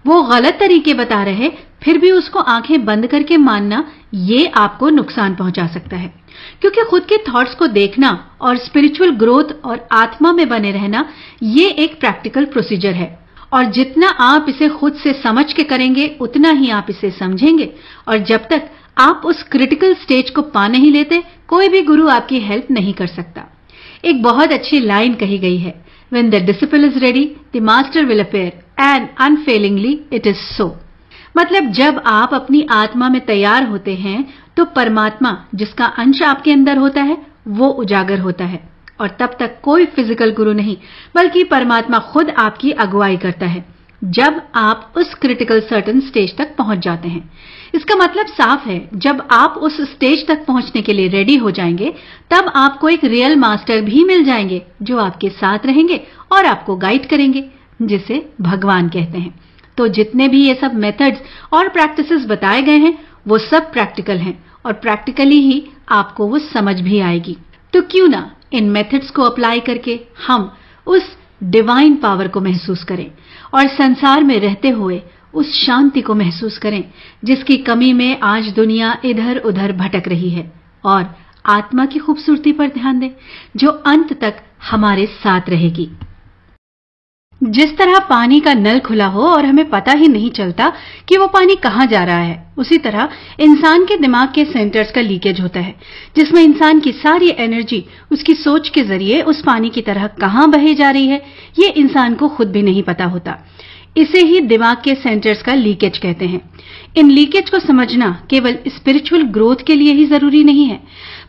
वो गलत तरीके बता रहे फिर भी उसको आंखें बंद करके मानना, ये आपको नुकसान पहुंचा सकता है। क्योंकि खुद के थॉट्स को देखना और स्पिरिचुअल ग्रोथ और आत्मा में बने रहना, ये एक प्रैक्टिकल प्रोसीजर है, और जितना आप इसे खुद से समझ के करेंगे उतना ही आप इसे समझेंगे, और जब तक आप उस क्रिटिकल स्टेज को पा नहीं लेते, कोई भी गुरु आपकी हेल्प नहीं कर सकता। एक बहुत अच्छी लाइन कही गई है, When the disciple is ready, the master will appear, and unfailingly it is so. मतलब जब आप अपनी आत्मा में तैयार होते हैं तो परमात्मा, जिसका अंश आपके अंदर होता है, वो उजागर होता है। और तब तक कोई फिजिकल गुरु नहीं बल्कि परमात्मा खुद आपकी अगुवाई करता है जब आप उस क्रिटिकल सर्टेन स्टेज तक पहुंच जाते हैं। इसका मतलब साफ है, जब आप उस स्टेज तक पहुंचने के लिए रेडी हो जाएंगे तब आपको एक रियल मास्टर भी मिल जाएंगे जो आपके साथ रहेंगे और आपको गाइड करेंगे, जिसे भगवान कहते हैं। तो जितने भी ये सब मेथड्स और प्रैक्टिसेस बताए गए हैं वो सब प्रैक्टिकल हैं और प्रैक्टिकली ही आपको वो समझ भी आएगी। तो क्यों ना इन मेथड्स को अप्लाई करके हम उस डिवाइन पावर को महसूस करें और संसार में रहते हुए उस शांति को महसूस करें जिसकी कमी में आज दुनिया इधर उधर भटक रही है, और आत्मा की खूबसूरती पर ध्यान दें जो अंत तक हमारे साथ रहेगी। जिस तरह पानी का नल खुला हो और हमें पता ही नहीं चलता कि वो पानी कहाँ जा रहा है, उसी तरह इंसान के दिमाग के सेंटर्स का लीकेज होता है जिसमें इंसान की सारी एनर्जी उसकी सोच के जरिए उस पानी की तरह कहाँ बहे जा रही है, ये इंसान को खुद भी नहीं पता होता। इसे ही दिमाग के सेंटर्स का लीकेज कहते हैं। इन लीकेज को समझना केवल स्पिरिचुअल ग्रोथ के लिए ही जरूरी नहीं है,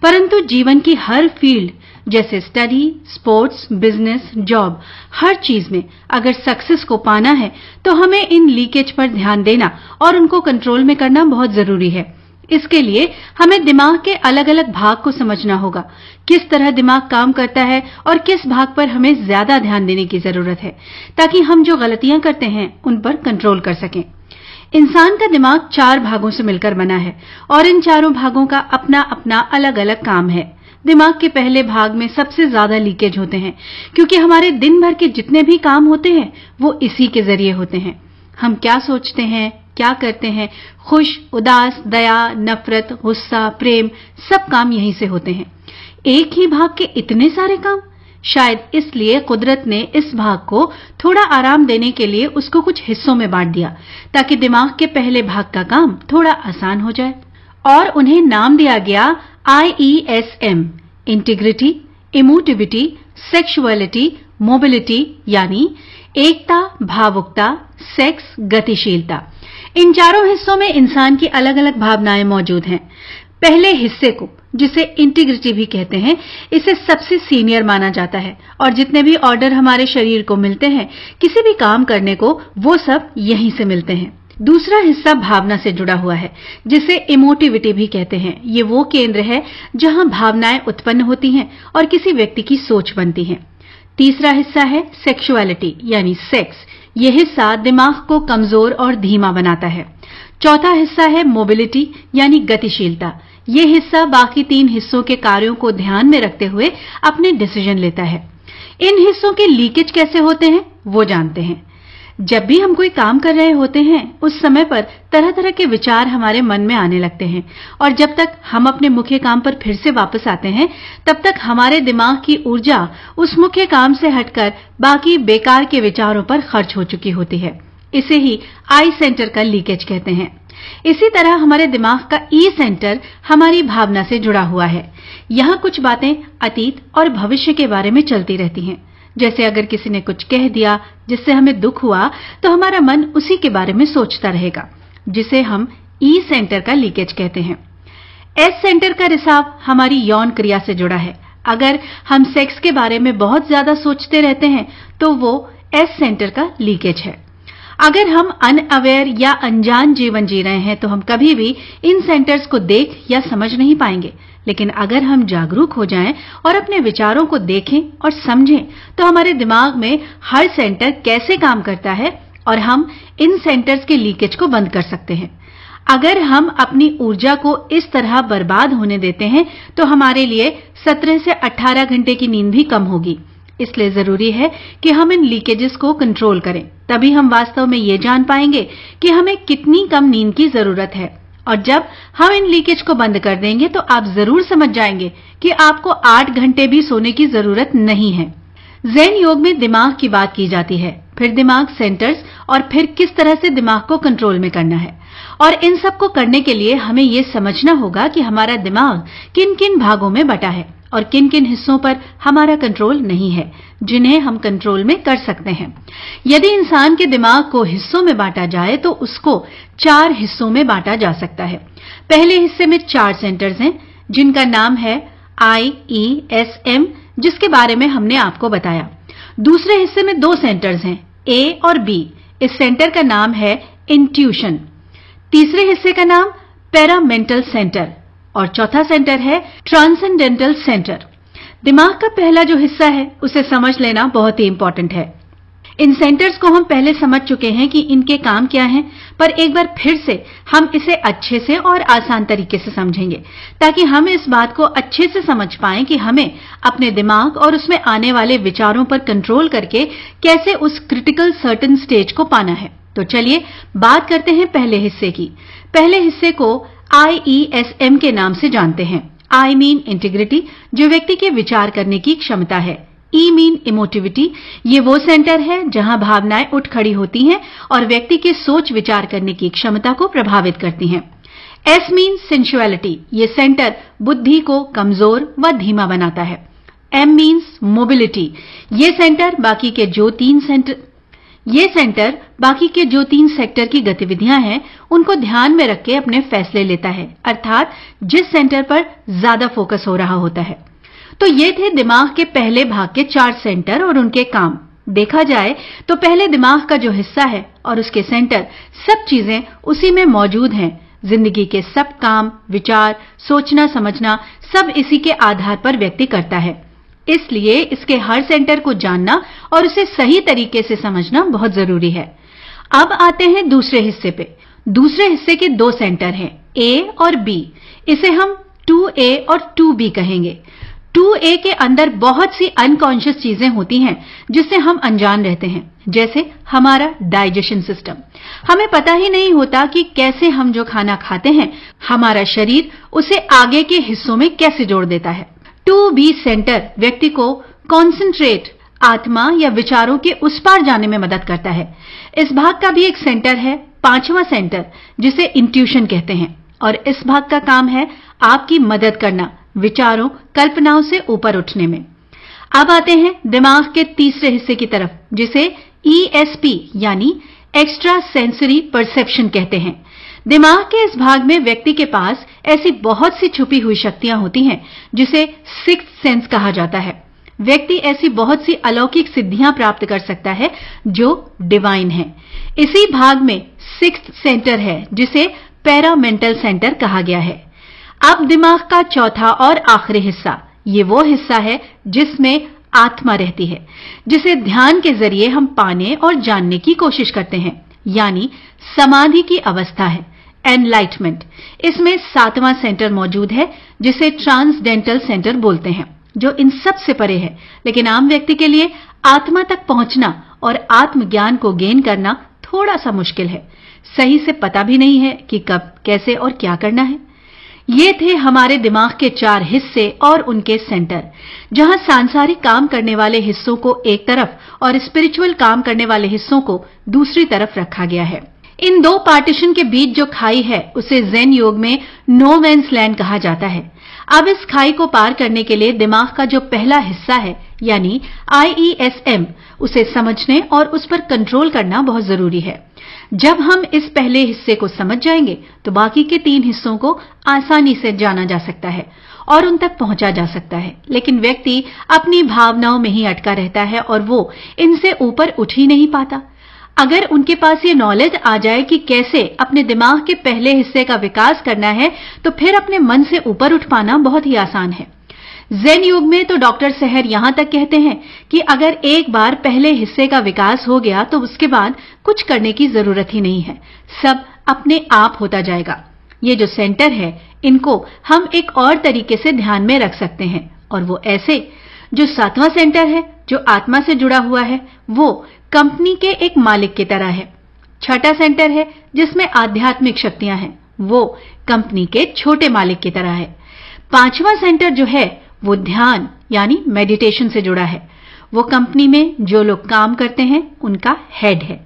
परंतु जीवन की हर फील्ड जैसे स्टडी, स्पोर्ट्स, बिजनेस, जॉब, हर चीज में अगर सक्सेस को पाना है तो हमें इन लीकेज पर ध्यान देना और उनको कंट्रोल में करना बहुत जरूरी है। इसके लिए हमें दिमाग के अलग अलग भाग को समझना होगा, किस तरह दिमाग काम करता है और किस भाग पर हमें ज्यादा ध्यान देने की जरूरत है ताकि हम जो गलतियां करते हैं उन पर कंट्रोल कर सकें। इंसान का दिमाग 4 भागों से मिलकर बना है और इन चारों भागों का अपना अपना अलग अलग काम है। दिमाग के पहले भाग में सबसे ज्यादा लीकेज होते हैं क्योंकि हमारे दिन भर के जितने भी काम होते हैं वो इसी के जरिए होते हैं। हम क्या सोचते हैं, क्या करते हैं, खुश, उदास, दया, नफरत, गुस्सा, प्रेम, सब काम यहीं से होते हैं। एक ही भाग के इतने सारे काम? शायद इसलिए कुदरत ने इस भाग को थोड़ा आराम देने के लिए उसको कुछ हिस्सों में बांट दिया ताकि दिमाग के पहले भाग का काम थोड़ा आसान हो जाए, और उन्हें नाम दिया गया IESM, इंटीग्रिटी, इमोटिविटी, सेक्सुअलिटी, मोबिलिटी, यानी एकता, भावुकता, सेक्स, गतिशीलता। इन चारों हिस्सों में इंसान की अलग अलग भावनाएं मौजूद हैं। पहले हिस्से को, जिसे इंटीग्रिटी भी कहते हैं, इसे सबसे सीनियर माना जाता है और जितने भी ऑर्डर हमारे शरीर को मिलते हैं किसी भी काम करने को, वो सब यहीं से मिलते हैं। दूसरा हिस्सा भावना से जुड़ा हुआ है जिसे इमोटिविटी भी कहते हैं। ये वो केंद्र है जहां भावनाएं उत्पन्न होती हैं और किसी व्यक्ति की सोच बनती है। तीसरा हिस्सा है सेक्सुअलिटी यानी सेक्स। यह हिस्सा दिमाग को कमजोर और धीमा बनाता है। चौथा हिस्सा है मोबिलिटी यानी गतिशीलता। यह हिस्सा बाकी 3 हिस्सों के कार्यों को ध्यान में रखते हुए अपने डिसीजन लेता है। इन हिस्सों के लीकेज कैसे होते हैं वो जानते हैं। जब भी हम कोई काम कर रहे होते हैं उस समय पर तरह तरह के विचार हमारे मन में आने लगते हैं, और जब तक हम अपने मुख्य काम पर फिर से वापस आते हैं तब तक हमारे दिमाग की ऊर्जा उस मुख्य काम से हटकर बाकी बेकार के विचारों पर खर्च हो चुकी होती है। इसे ही आई सेंटर का लीकेज कहते हैं। इसी तरह हमारे दिमाग का ई सेंटर हमारी भावना से जुड़ा हुआ है। यहाँ कुछ बातें अतीत और भविष्य के बारे में चलती रहती हैं। जैसे अगर किसी ने कुछ कह दिया जिससे हमें दुख हुआ तो हमारा मन उसी के बारे में सोचता रहेगा, जिसे हम ई सेंटर का लीकेज कहते हैं। एस सेंटर का रिसाव हमारी यौन क्रिया से जुड़ा है। अगर हम सेक्स के बारे में बहुत ज्यादा सोचते रहते हैं तो वो एस सेंटर का लीकेज है। अगर हम अनअवेयर या अनजान जीवन जी रहे हैं तो हम कभी भी इन सेंटर्स को देख या समझ नहीं पाएंगे, लेकिन अगर हम जागरूक हो जाएं और अपने विचारों को देखें और समझें तो हमारे दिमाग में हर सेंटर कैसे काम करता है और हम इन सेंटर्स के लीकेज को बंद कर सकते हैं। अगर हम अपनी ऊर्जा को इस तरह बर्बाद होने देते हैं तो हमारे लिए 17 से 18 घंटे की नींद भी कम होगी। इसलिए जरूरी है कि हम इन लीकेजेस को कंट्रोल करें, तभी हम वास्तव में ये जान पाएंगे कि हमें कितनी कम नींद की जरूरत है। और जब हम इन लीकेज को बंद कर देंगे तो आप जरूर समझ जाएंगे कि आपको 8 घंटे भी सोने की जरूरत नहीं है। ज़ेन योग में दिमाग की बात की जाती है, फिर दिमाग सेंटर्स और फिर किस तरह से दिमाग को कंट्रोल में करना है। और इन सब को करने के लिए हमें ये समझना होगा कि हमारा दिमाग किन किन भागों में बटा है और किन किन हिस्सों पर हमारा कंट्रोल नहीं है, जिन्हें हम कंट्रोल में कर सकते हैं। यदि इंसान के दिमाग को हिस्सों में बांटा जाए तो उसको 4 हिस्सों में बांटा जा सकता है। पहले हिस्से में 4 सेंटर्स हैं जिनका नाम है IESM, जिसके बारे में हमने आपको बताया। दूसरे हिस्से में 2 सेंटर्स हैं, ए और बी। इस सेंटर का नाम है इंट्यूशन, तीसरे हिस्से का नाम पैरामेंटल सेंटर और चौथा सेंटर है ट्रांसेंडेंटल सेंटर। दिमाग का पहला जो हिस्सा है उसे समझ लेना बहुत ही इंपॉर्टेंट है। इन सेंटर्स को हम पहले समझ चुके हैं कि इनके काम क्या हैं, पर एक बार फिर से हम इसे अच्छे से और आसान तरीके से समझेंगे ताकि हम इस बात को अच्छे से समझ पाएं कि हमें अपने दिमाग और उसमें आने वाले विचारों पर कंट्रोल करके कैसे उस क्रिटिकल सर्टेन स्टेज को पाना है। तो चलिए बात करते हैं पहले हिस्से की। पहले हिस्से को IESM के नाम से जानते हैं। I मीन इंटीग्रिटी, जो व्यक्ति के विचार करने की क्षमता है। E मीन इमोटिविटी, ये वो सेंटर है जहां भावनाएं उठ खड़ी होती हैं और व्यक्ति के सोच विचार करने की क्षमता को प्रभावित करती हैं। S मीन सेंसुअलिटी, ये सेंटर बुद्धि को कमजोर व धीमा बनाता है। M मीन्स मोबिलिटी, ये सेंटर बाकी के जो 3 सेक्टर की गतिविधियां हैं उनको ध्यान में रख के अपने फैसले लेता है, अर्थात जिस सेंटर पर ज्यादा फोकस हो रहा होता है। तो ये थे दिमाग के पहले भाग के 4 सेंटर और उनके काम। देखा जाए तो पहले दिमाग का जो हिस्सा है और उसके सेंटर, सब चीजें उसी में मौजूद हैं। जिंदगी के सब काम, विचार, सोचना समझना सब इसी के आधार पर व्यक्ति करता है। इसलिए इसके हर सेंटर को जानना और उसे सही तरीके से समझना बहुत जरूरी है। अब आते हैं दूसरे हिस्से पे। दूसरे हिस्से के 2 सेंटर हैं, ए और बी। इसे हम 2A और 2B कहेंगे। 2A के अंदर बहुत सी अनकॉन्शियस चीजें होती हैं जिससे हम अनजान रहते हैं, जैसे हमारा डाइजेशन सिस्टम। हमें पता ही नहीं होता कि कैसे हम जो खाना खाते हैं हमारा शरीर उसे आगे के हिस्सों में कैसे जोड़ देता है। 2B सेंटर व्यक्ति को कॉन्सेंट्रेट, आत्मा या विचारों के उस पार जाने में मदद करता है। इस भाग का भी एक सेंटर है, 5वां सेंटर, जिसे इंट्यूशन कहते हैं, और इस भाग का काम है आपकी मदद करना विचारों, कल्पनाओं से ऊपर उठने में। अब आते हैं दिमाग के तीसरे हिस्से की तरफ, जिसे ESP यानी एक्स्ट्रा सेंसरी परसेप्शन कहते हैं। दिमाग के इस भाग में व्यक्ति के पास ऐसी बहुत सी छुपी हुई शक्तियां होती हैं जिसे सिक्स्थ सेंस कहा जाता है। व्यक्ति ऐसी बहुत सी अलौकिक सिद्धियां प्राप्त कर सकता है जो डिवाइन है। इसी भाग में सिक्स्थ सेंटर है जिसे पैरामेंटल सेंटर कहा गया है। अब दिमाग का चौथा और आखिरी हिस्सा, ये वो हिस्सा है जिसमें आत्मा रहती है, जिसे ध्यान के जरिए हम पाने और जानने की कोशिश करते हैं, यानी समाधि की अवस्था है, एनलाइटमेंट। इसमें 7वां सेंटर मौजूद है जिसे ट्रांसडेंटल सेंटर बोलते हैं, जो इन सब से परे है। लेकिन आम व्यक्ति के लिए आत्मा तक पहुंचना और आत्मज्ञान को गेन करना थोड़ा सा मुश्किल है। सही से पता भी नहीं है कि कब, कैसे और क्या करना है। ये थे हमारे दिमाग के 4 हिस्से और उनके सेंटर, जहां सांसारिक काम करने वाले हिस्सों को एक तरफ और स्पिरिचुअल काम करने वाले हिस्सों को दूसरी तरफ रखा गया है। इन 2 पार्टीशन के बीच जो खाई है उसे ज़ेन योग में नो मैन्स लैंड कहा जाता है। अब इस खाई को पार करने के लिए दिमाग का जो पहला हिस्सा है यानी IESM, उसे समझने और उस पर कंट्रोल करना बहुत जरूरी है। जब हम इस पहले हिस्से को समझ जाएंगे तो बाकी के 3 हिस्सों को आसानी से जाना जा सकता है और उन तक पहुंचा जा सकता है। लेकिन व्यक्ति अपनी भावनाओं में ही अटका रहता है और वो इनसे ऊपर उठ ही नहीं पाता। अगर उनके पास ये नॉलेज आ जाए कि कैसे अपने दिमाग के पहले हिस्से का विकास करना है तो फिर अपने मन से ऊपर उठ पाना बहुत ही आसान है। ज़ेन युग में तो डॉक्टर सहर यहां तक कहते हैं कि अगर एक बार पहले हिस्से का विकास हो गया तो उसके बाद कुछ करने की जरूरत ही नहीं है, सब अपने आप होता जाएगा। ये जो सेंटर है इनको हम एक और तरीके से ध्यान में रख सकते हैं, और वो ऐसे, जो 7वां सेंटर है जो आत्मा से जुड़ा हुआ है वो कंपनी के एक मालिक की तरह है। 6ठा सेंटर है जिसमें आध्यात्मिक शक्तियां हैं, वो कंपनी के छोटे मालिक की तरह है। 5वां सेंटर जो है वो ध्यान यानी मेडिटेशन से जुड़ा है, वो कंपनी में जो लोग काम करते हैं उनका हेड है।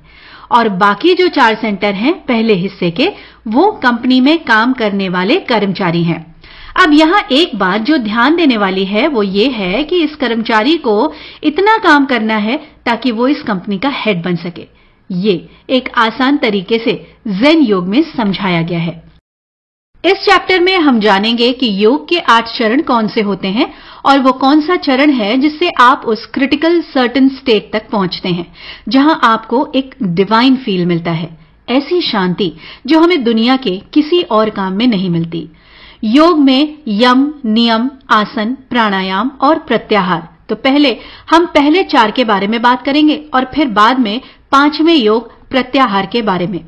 और बाकी जो 4 सेंटर हैं पहले हिस्से के, वो कंपनी में काम करने वाले कर्मचारी हैं। अब यहाँ एक बात जो ध्यान देने वाली है वो ये है कि इस कर्मचारी को इतना काम करना है ताकि वो इस कंपनी का हेड बन सके। ये एक आसान तरीके से ज़ेन योग में समझाया गया है। इस चैप्टर में हम जानेंगे कि योग के 8 चरण कौन से होते हैं और वो कौन सा चरण है जिससे आप उस क्रिटिकल सर्टेन स्टेट तक पहुंचते हैं, जहां आपको एक डिवाइन फील मिलता है, ऐसी शांति जो हमें दुनिया के किसी और काम में नहीं मिलती। योग में यम, नियम, आसन, प्राणायाम और प्रत्याहार। तो पहले हम पहले 4 के बारे में बात करेंगे और फिर बाद में 5वें योग प्रत्याहार के बारे में।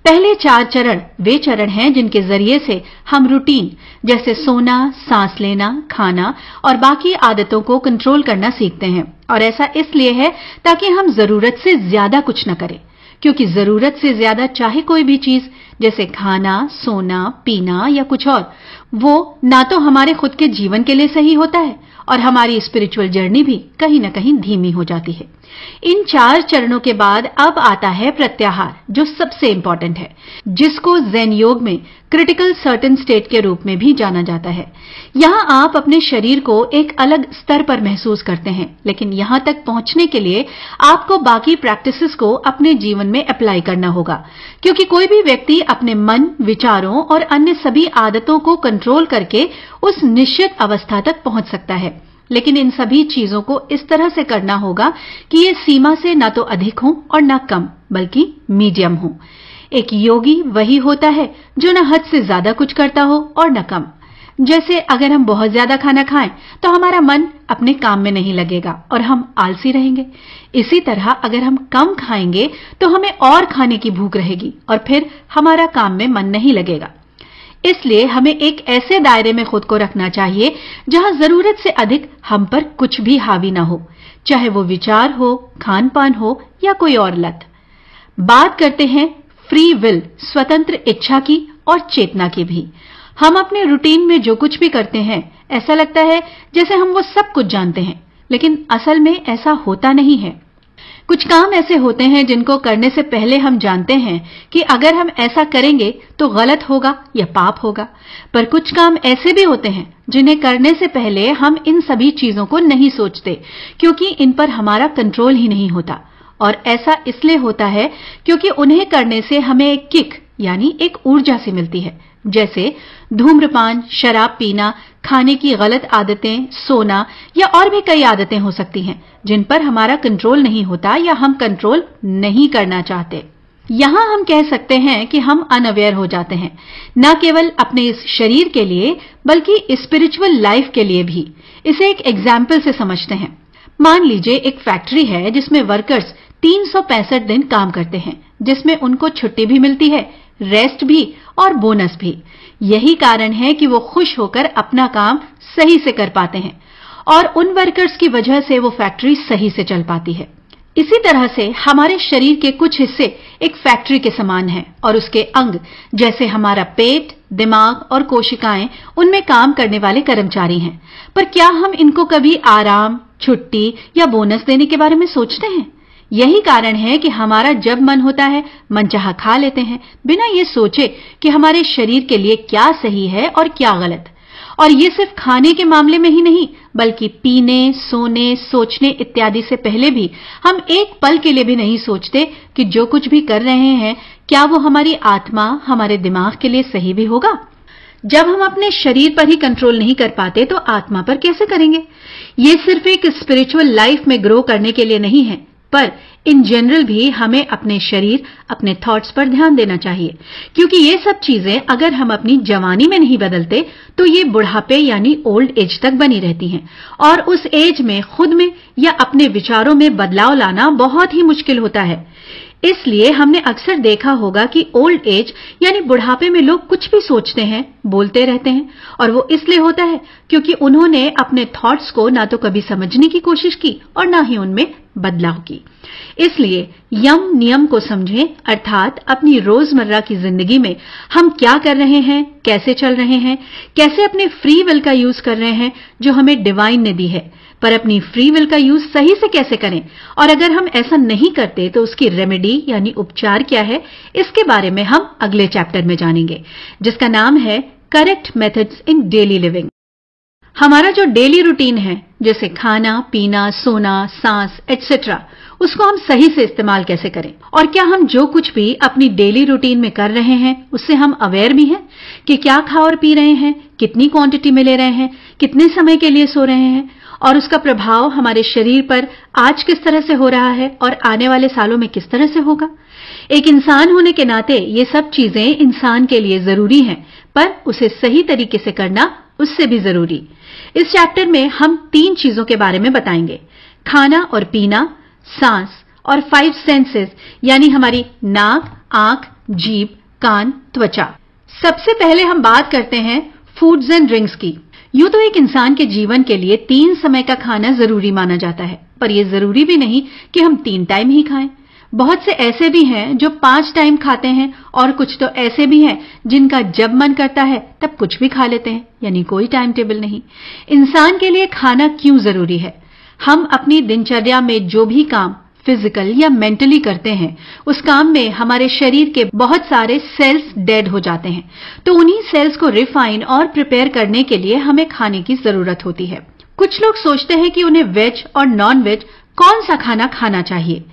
पहले 4 चरण वे चरण हैं जिनके जरिए से हम रूटीन जैसे सोना, सांस लेना, खाना और बाकी आदतों को कंट्रोल करना सीखते हैं। और ऐसा इसलिए है ताकि हम जरूरत से ज्यादा कुछ न करें, क्योंकि जरूरत से ज्यादा चाहे कोई भी चीज जैसे खाना, सोना, पीना या कुछ और, वो ना तो हमारे खुद के जीवन के लिए सही होता है और हमारी स्पिरिचुअल जर्नी भी कहीं ना कहीं धीमी हो जाती है। इन 4 चरणों के बाद अब आता है प्रत्याहार, जो सबसे इंपॉर्टेंट है, जिसको ज़ेन योग में क्रिटिकल सर्टेन स्टेट के रूप में भी जाना जाता है। यहां आप अपने शरीर को एक अलग स्तर पर महसूस करते हैं, लेकिन यहां तक पहुंचने के लिए आपको बाकी प्रैक्टिसेस को अपने जीवन में अप्लाई करना होगा, क्योंकि कोई भी व्यक्ति अपने मन, विचारों और अन्य सभी आदतों को कंट्रोल करके उस निश्चित अवस्था तक पहुंच सकता है। लेकिन इन सभी चीजों को इस तरह से करना होगा कि ये सीमा से ना तो अधिक हो और ना कम, बल्कि मीडियम हो। एक योगी वही होता है जो न हद से ज्यादा कुछ करता हो और न कम। जैसे अगर हम बहुत ज्यादा खाना खाएं तो हमारा मन अपने काम में नहीं लगेगा और हम आलसी रहेंगे। इसी तरह अगर हम कम खाएंगे तो हमें और खाने की भूख रहेगी और फिर हमारा काम में मन नहीं लगेगा। इसलिए हमें एक ऐसे दायरे में खुद को रखना चाहिए जहां जरूरत से अधिक हम पर कुछ भी हावी ना हो, चाहे वो विचार हो, खान पान हो या कोई और लत। बात करते हैं फ्री विल, स्वतंत्र इच्छा की और चेतना की भी। हम अपने रूटीन में जो कुछ भी करते हैं, ऐसा लगता है जैसे हम वो सब कुछ जानते हैं, लेकिन असल में ऐसा होता नहीं है। कुछ काम ऐसे होते हैं जिनको करने से पहले हम जानते हैं कि अगर हम ऐसा करेंगे तो गलत होगा या पाप होगा, पर कुछ काम ऐसे भी होते हैं जिन्हें करने से पहले हम इन सभी चीजों को नहीं सोचते, क्योंकि इन पर हमारा कंट्रोल ही नहीं होता। और ऐसा इसलिए होता है क्योंकि उन्हें करने से हमें एक किक यानी एक ऊर्जा सी मिलती है, जैसे धूम्रपान, शराब पीना, खाने की गलत आदतें, सोना या और भी कई आदतें हो सकती हैं जिन पर हमारा कंट्रोल नहीं होता या हम कंट्रोल नहीं करना चाहते। यहां हम कह सकते हैं कि हम अनअवेयर हो जाते हैं, न केवल अपने इस शरीर के लिए बल्कि स्पिरिचुअल लाइफ के लिए भी। इसे एक एग्जाम्पल से समझते हैं। मान लीजिए एक फैक्ट्री है जिसमें वर्कर्स 365 दिन काम करते हैं, जिसमें उनको छुट्टी भी मिलती है, रेस्ट भी और बोनस भी। यही कारण है कि वो खुश होकर अपना काम सही से कर पाते हैं और उन वर्कर्स की वजह से वो फैक्ट्री सही से चल पाती है। इसी तरह से हमारे शरीर के कुछ हिस्से एक फैक्ट्री के समान हैं और उसके अंग जैसे हमारा पेट, दिमाग और कोशिकाएं उनमें काम करने वाले कर्मचारी हैं। पर क्या हम इनको कभी आराम, छुट्टी या बोनस देने के बारे में सोचते हैं? यही कारण है कि हमारा जब मन होता है मनचाहा खा लेते हैं, बिना ये सोचे कि हमारे शरीर के लिए क्या सही है और क्या गलत। और ये सिर्फ खाने के मामले में ही नहीं, बल्कि पीने, सोने, सोचने इत्यादि से पहले भी हम एक पल के लिए भी नहीं सोचते कि जो कुछ भी कर रहे हैं क्या वो हमारी आत्मा, हमारे दिमाग के लिए सही भी होगा। जब हम अपने शरीर पर ही कंट्रोल नहीं कर पाते तो आत्मा पर कैसे करेंगे? ये सिर्फ एक स्पिरिचुअल लाइफ में ग्रो करने के लिए नहीं है, पर इन जनरल भी हमें अपने शरीर, अपने थॉट्स पर ध्यान देना चाहिए, क्योंकि ये सब चीजें अगर हम अपनी जवानी में नहीं बदलते तो ये बुढ़ापे यानी ओल्ड एज तक बनी रहती हैं और उस एज में खुद में या अपने विचारों में बदलाव लाना बहुत ही मुश्किल होता है। इसलिए हमने अक्सर देखा होगा कि ओल्ड एज यानी बुढ़ापे में लोग कुछ भी सोचते हैं, बोलते रहते हैं, और वो इसलिए होता है क्योंकि उन्होंने अपने थॉट्स को ना तो कभी समझने की कोशिश की और ना ही उनमें बदलाव की। इसलिए यम नियम को समझें, अर्थात अपनी रोजमर्रा की जिंदगी में हम क्या कर रहे हैं, कैसे चल रहे हैं, कैसे अपने फ्री विल का यूज कर रहे हैं जो हमें डिवाइन ने दी है, पर अपनी फ्री विल का यूज सही से कैसे करें, और अगर हम ऐसा नहीं करते तो उसकी रेमेडी यानी उपचार क्या है, इसके बारे में हम अगले चैप्टर में जानेंगे, जिसका नाम है correct methods in daily living. हमारा जो डेली रूटीन है, जैसे खाना, पीना, सोना, सांस एटसेट्रा, उसको हम सही से इस्तेमाल कैसे करें, और क्या हम जो कुछ भी अपनी डेली रूटीन में कर रहे हैं उससे हम अवेयर भी हैं कि क्या खा और पी रहे हैं, कितनी क्वांटिटी में ले रहे हैं, कितने समय के लिए सो रहे हैं, और उसका प्रभाव हमारे शरीर पर आज किस तरह से हो रहा है और आने वाले सालों में किस तरह से होगा। एक इंसान होने के नाते ये सब चीजें इंसान के लिए जरूरी हैं, पर उसे सही तरीके से करना उससे भी जरूरी। इस चैप्टर में हम 3 चीजों के बारे में बताएंगे: खाना और पीना, सांस और 5 सेंसेस यानी हमारी नाक, आंख, जीभ, कान, त्वचा। सबसे पहले हम बात करते हैं फूड्स एंड ड्रिंक्स की। यूं तो एक इंसान के जीवन के लिए 3 समय का खाना जरूरी माना जाता है, पर यह जरूरी भी नहीं कि हम 3 टाइम ही खाएं। बहुत से ऐसे भी हैं जो 5 टाइम खाते हैं, और कुछ तो ऐसे भी हैं जिनका जब मन करता है तब कुछ भी खा लेते हैं, यानी कोई टाइम टेबल नहीं। इंसान के लिए खाना क्यों जरूरी है? हम अपनी दिनचर्या में जो भी काम फिजिकल या मेंटली करते हैं, उस काम में हमारे शरीर के बहुत सारे सेल्स डेड हो जाते हैं, तो उन्हीं सेल्स को रिफाइन और प्रिपेयर करने के लिए हमें खाने की जरूरत होती है। कुछ लोग सोचते हैं कि उन्हें वेज और नॉन वेज कौन सा खाना खाना चाहिए।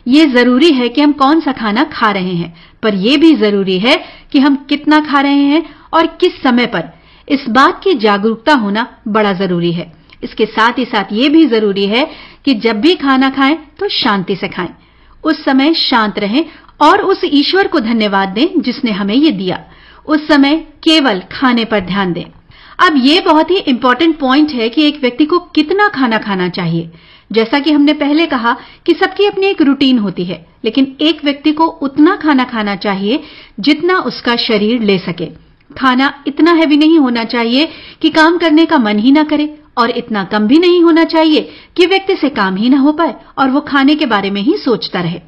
ये जरूरी है कि हम कौन सा खाना खा रहे हैं, पर यह भी जरूरी है कि हम कितना खा रहे हैं और किस समय पर। इस बात की जागरूकता होना बड़ा जरूरी है। इसके साथ ही साथ ये भी जरूरी है कि जब भी खाना खाएं तो शांति से खाएं, उस समय शांत रहें और उस ईश्वर को धन्यवाद दें जिसने हमें ये दिया। उस समय केवल खाने पर ध्यान दें। अब ये बहुत ही इंपॉर्टेंट पॉइंट है कि एक व्यक्ति को कितना खाना खाना चाहिए। जैसा कि हमने पहले कहा कि सबकी अपनी एक रूटीन होती है, लेकिन एक व्यक्ति को उतना खाना खाना चाहिए जितना उसका शरीर ले सके। खाना इतना हैवी नहीं होना चाहिए कि काम करने का मन ही ना करे, और इतना कम भी नहीं होना चाहिए कि व्यक्ति से काम ही ना हो पाए और वो खाने के बारे में ही सोचता रहे।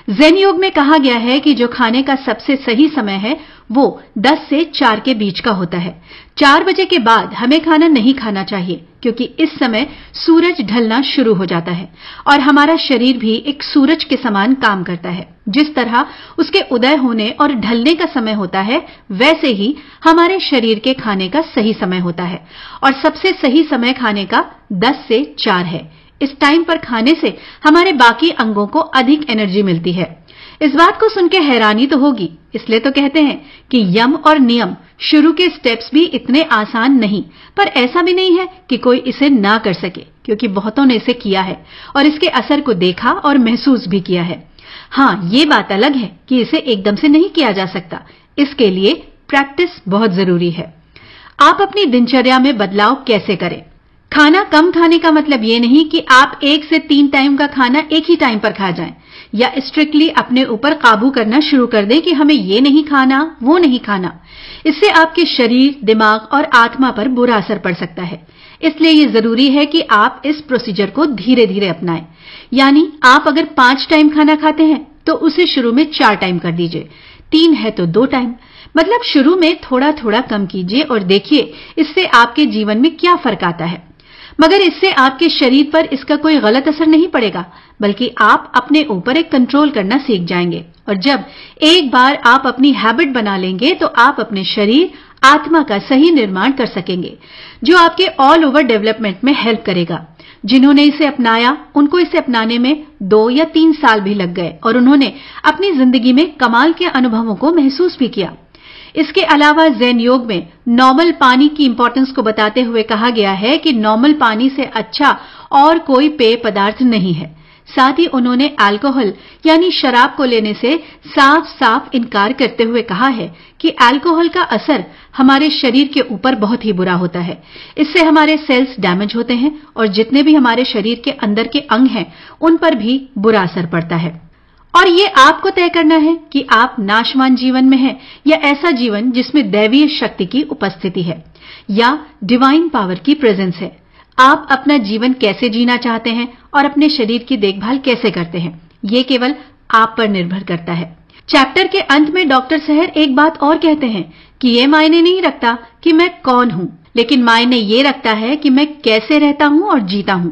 ज़ेन योग में कहा गया है कि जो खाने का सबसे सही समय है वो 10 से 4 के बीच का होता है। 4 बजे के बाद हमें खाना नहीं खाना चाहिए, क्योंकि इस समय सूरज ढलना शुरू हो जाता है और हमारा शरीर भी एक सूरज के समान काम करता है। जिस तरह उसके उदय होने और ढलने का समय होता है, वैसे ही हमारे शरीर के खाने का सही समय होता है, और सबसे सही समय खाने का 10 से 4 है। इस टाइम पर खाने से हमारे बाकी अंगों को अधिक एनर्जी मिलती है। इस बात को सुनकर हैरानी तो होगी, इसलिए तो कहते हैं कि यम और नियम शुरू के स्टेप्स भी इतने आसान नहीं, पर ऐसा भी नहीं है कि कोई इसे ना कर सके, क्योंकि बहुतों ने इसे किया है और इसके असर को देखा और महसूस भी किया है। हाँ, ये बात अलग है कि इसे एकदम से नहीं किया जा सकता। इसके लिए प्रैक्टिस बहुत जरूरी है। आप अपनी दिनचर्या में बदलाव कैसे करें? खाना कम खाने का मतलब ये नहीं कि आप 1 से 3 टाइम का खाना एक ही टाइम पर खा जाएं, या स्ट्रिक्टली अपने ऊपर काबू करना शुरू कर दें कि हमें ये नहीं खाना, वो नहीं खाना। इससे आपके शरीर, दिमाग और आत्मा पर बुरा असर पड़ सकता है। इसलिए ये जरूरी है कि आप इस प्रोसीजर को धीरे धीरे अपनाएं। यानी आप अगर 5 टाइम खाना खाते हैं तो उसे शुरू में 4 टाइम कर दीजिए, 3 है तो 2 टाइम। मतलब शुरू में थोड़ा थोड़ा कम कीजिए और देखिए इससे आपके जीवन में क्या फर्क आता है। मगर इससे आपके शरीर पर इसका कोई गलत असर नहीं पड़ेगा, बल्कि आप अपने ऊपर एक कंट्रोल करना सीख जाएंगे। और जब एक बार आप अपनी हैबिट बना लेंगे तो आप अपने शरीर, आत्मा का सही निर्माण कर सकेंगे, जो आपके ऑल ओवर डेवलपमेंट में हेल्प करेगा। जिन्होंने इसे अपनाया उनको इसे अपनाने में 2 या 3 साल भी लग गए और उन्होंने अपनी जिंदगी में कमाल के अनुभवों को महसूस भी किया। इसके अलावा ज़ेन योग में नॉर्मल पानी की इंपॉर्टेंस को बताते हुए कहा गया है कि नॉर्मल पानी से अच्छा और कोई पेय पदार्थ नहीं है। साथ ही उन्होंने अल्कोहल यानी शराब को लेने से साफ साफ इनकार करते हुए कहा है कि अल्कोहल का असर हमारे शरीर के ऊपर बहुत ही बुरा होता है। इससे हमारे सेल्स डैमेज होते हैं और जितने भी हमारे शरीर के अंदर के अंग हैं उन पर भी बुरा असर पड़ता है। और ये आपको तय करना है कि आप नाशवान जीवन में हैं या ऐसा जीवन जिसमें दैवीय शक्ति की उपस्थिति है या डिवाइन पावर की प्रेजेंस है। आप अपना जीवन कैसे जीना चाहते हैं और अपने शरीर की देखभाल कैसे करते हैं, ये केवल आप पर निर्भर करता है। चैप्टर के अंत में डॉक्टर सहर एक बात और कहते हैं कि ये मायने नहीं रखता कि मैं कौन हूं, लेकिन मायने ये रखता है कि मैं कैसे रहता हूं और जीता हूं।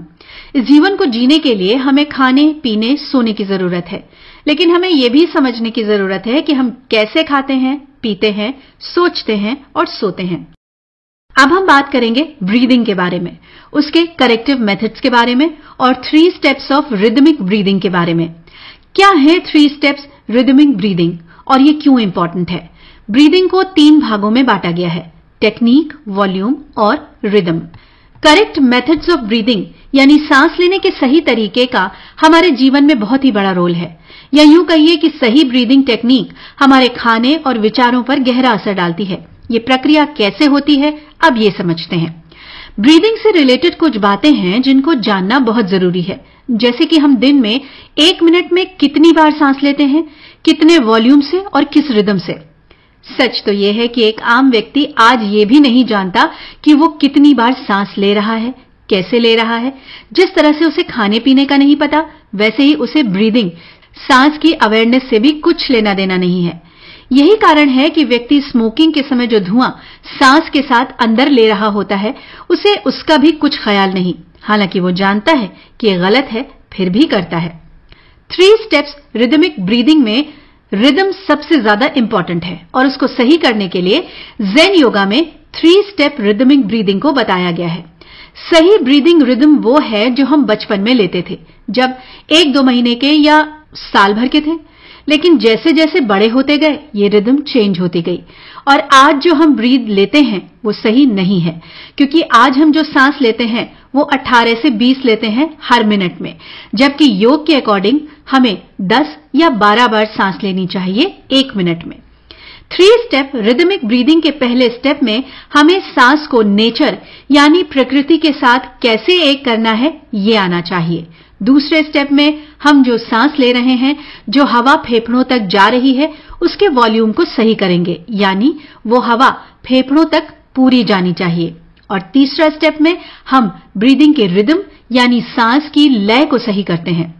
इस जीवन को जीने के लिए हमें खाने, पीने, सोने की जरूरत है, लेकिन हमें यह भी समझने की जरूरत है कि हम कैसे खाते हैं, पीते हैं, सोचते हैं और सोते हैं। अब हम बात करेंगे ब्रीदिंग के बारे में, उसके करेक्टिव मेथड्स के बारे में और 3 स्टेप्स ऑफ रिदमिक ब्रीदिंग के बारे में। क्या है 3 स्टेप्स रिदमिक ब्रीदिंग और ये क्यों इंपॉर्टेंट है? ब्रीदिंग को 3 भागों में बांटा गया है, टेक्निक, वॉल्यूम और rhythm. Correct methods of breathing यानी सांस लेने के सही तरीके का हमारे जीवन में बहुत ही बड़ा रोल है, या यूं कहिए कि सही ब्रीदिंग टेक्निक हमारे खाने और विचारों पर गहरा असर डालती है। ये प्रक्रिया कैसे होती है, अब ये समझते हैं। ब्रीदिंग से रिलेटेड कुछ बातें हैं जिनको जानना बहुत जरूरी है, जैसे कि हम दिन में 1 मिनट में कितनी बार सांस लेते हैं, कितने वॉल्यूम से और किस रिदम से। सच तो यह है कि एक आम व्यक्ति आज ये भी नहीं जानता कि वो कितनी बार सांस ले रहा है, कैसे ले रहा है। जिस तरह से उसे खाने पीने का नहीं पता, वैसे ही उसे ब्रीदिंग, सांस की अवेयरनेस से भी कुछ लेना देना नहीं है। यही कारण है कि व्यक्ति स्मोकिंग के समय जो धुआं सांस के साथ अंदर ले रहा होता है, उसे उसका भी कुछ ख्याल नहीं, हालांकि वो जानता है कि ये गलत है, फिर भी करता है। 3 स्टेप्स रिदमिक ब्रीदिंग में रिदम सबसे ज्यादा इंपॉर्टेंट है और उसको सही करने के लिए ज़ेन योगा में 3 स्टेप रिदमिक ब्रीदिंग को बताया गया है। सही ब्रीदिंग रिदम वो है जो हम बचपन में लेते थे, जब 1-2 महीने के या साल भर के थे। लेकिन जैसे जैसे बड़े होते गए ये रिदम चेंज होती गई और आज जो हम ब्रीद लेते हैं वो सही नहीं है, क्योंकि आज हम जो सांस लेते हैं वो 18 से 20 लेते हैं हर मिनट में, जबकि योग के अकॉर्डिंग हमें 10 या 12 बार सांस लेनी चाहिए 1 मिनट में। 3 स्टेप रिदमिक ब्रीदिंग के पहले स्टेप में हमें सांस को नेचर यानी प्रकृति के साथ कैसे एक करना है ये आना चाहिए। दूसरे स्टेप में हम जो सांस ले रहे हैं, जो हवा फेफड़ों तक जा रही है, उसके वॉल्यूम को सही करेंगे, यानी वो हवा फेफड़ों तक पूरी जानी चाहिए। और तीसरा स्टेप में हम ब्रीदिंग के रिदम यानी सांस की लय को सही करते हैं।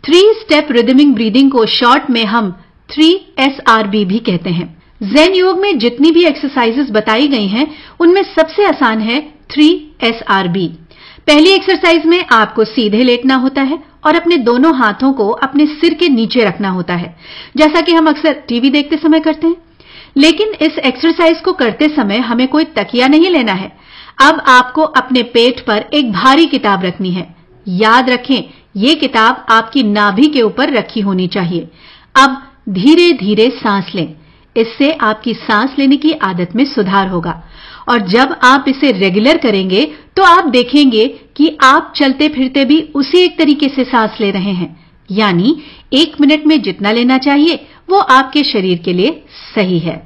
3 स्टेप रिदमिक ब्रीदिंग को शॉर्ट में हम 3SRB भी कहते हैं। ज़ेन योग में जितनी भी एक्सरसाइजेस बताई गई हैं, उनमें सबसे आसान है 3SRB। पहली एक्सरसाइज में आपको सीधे लेटना होता है और अपने दोनों हाथों को अपने सिर के नीचे रखना होता है, जैसा कि हम अक्सर टीवी देखते समय करते हैं। लेकिन इस एक्सरसाइज को करते समय हमें कोई तकिया नहीं लेना है। अब आपको अपने पेट पर एक भारी किताब रखनी है। याद रखें, ये किताब आपकी नाभि के ऊपर रखी होनी चाहिए। अब धीरे धीरे सांस लें, इससे आपकी सांस लेने की आदत में सुधार होगा। और जब आप इसे रेगुलर करेंगे तो आप देखेंगे कि आप चलते फिरते भी उसी एक तरीके से सांस ले रहे हैं, यानी 1 मिनट में जितना लेना चाहिए वो आपके शरीर के लिए सही है।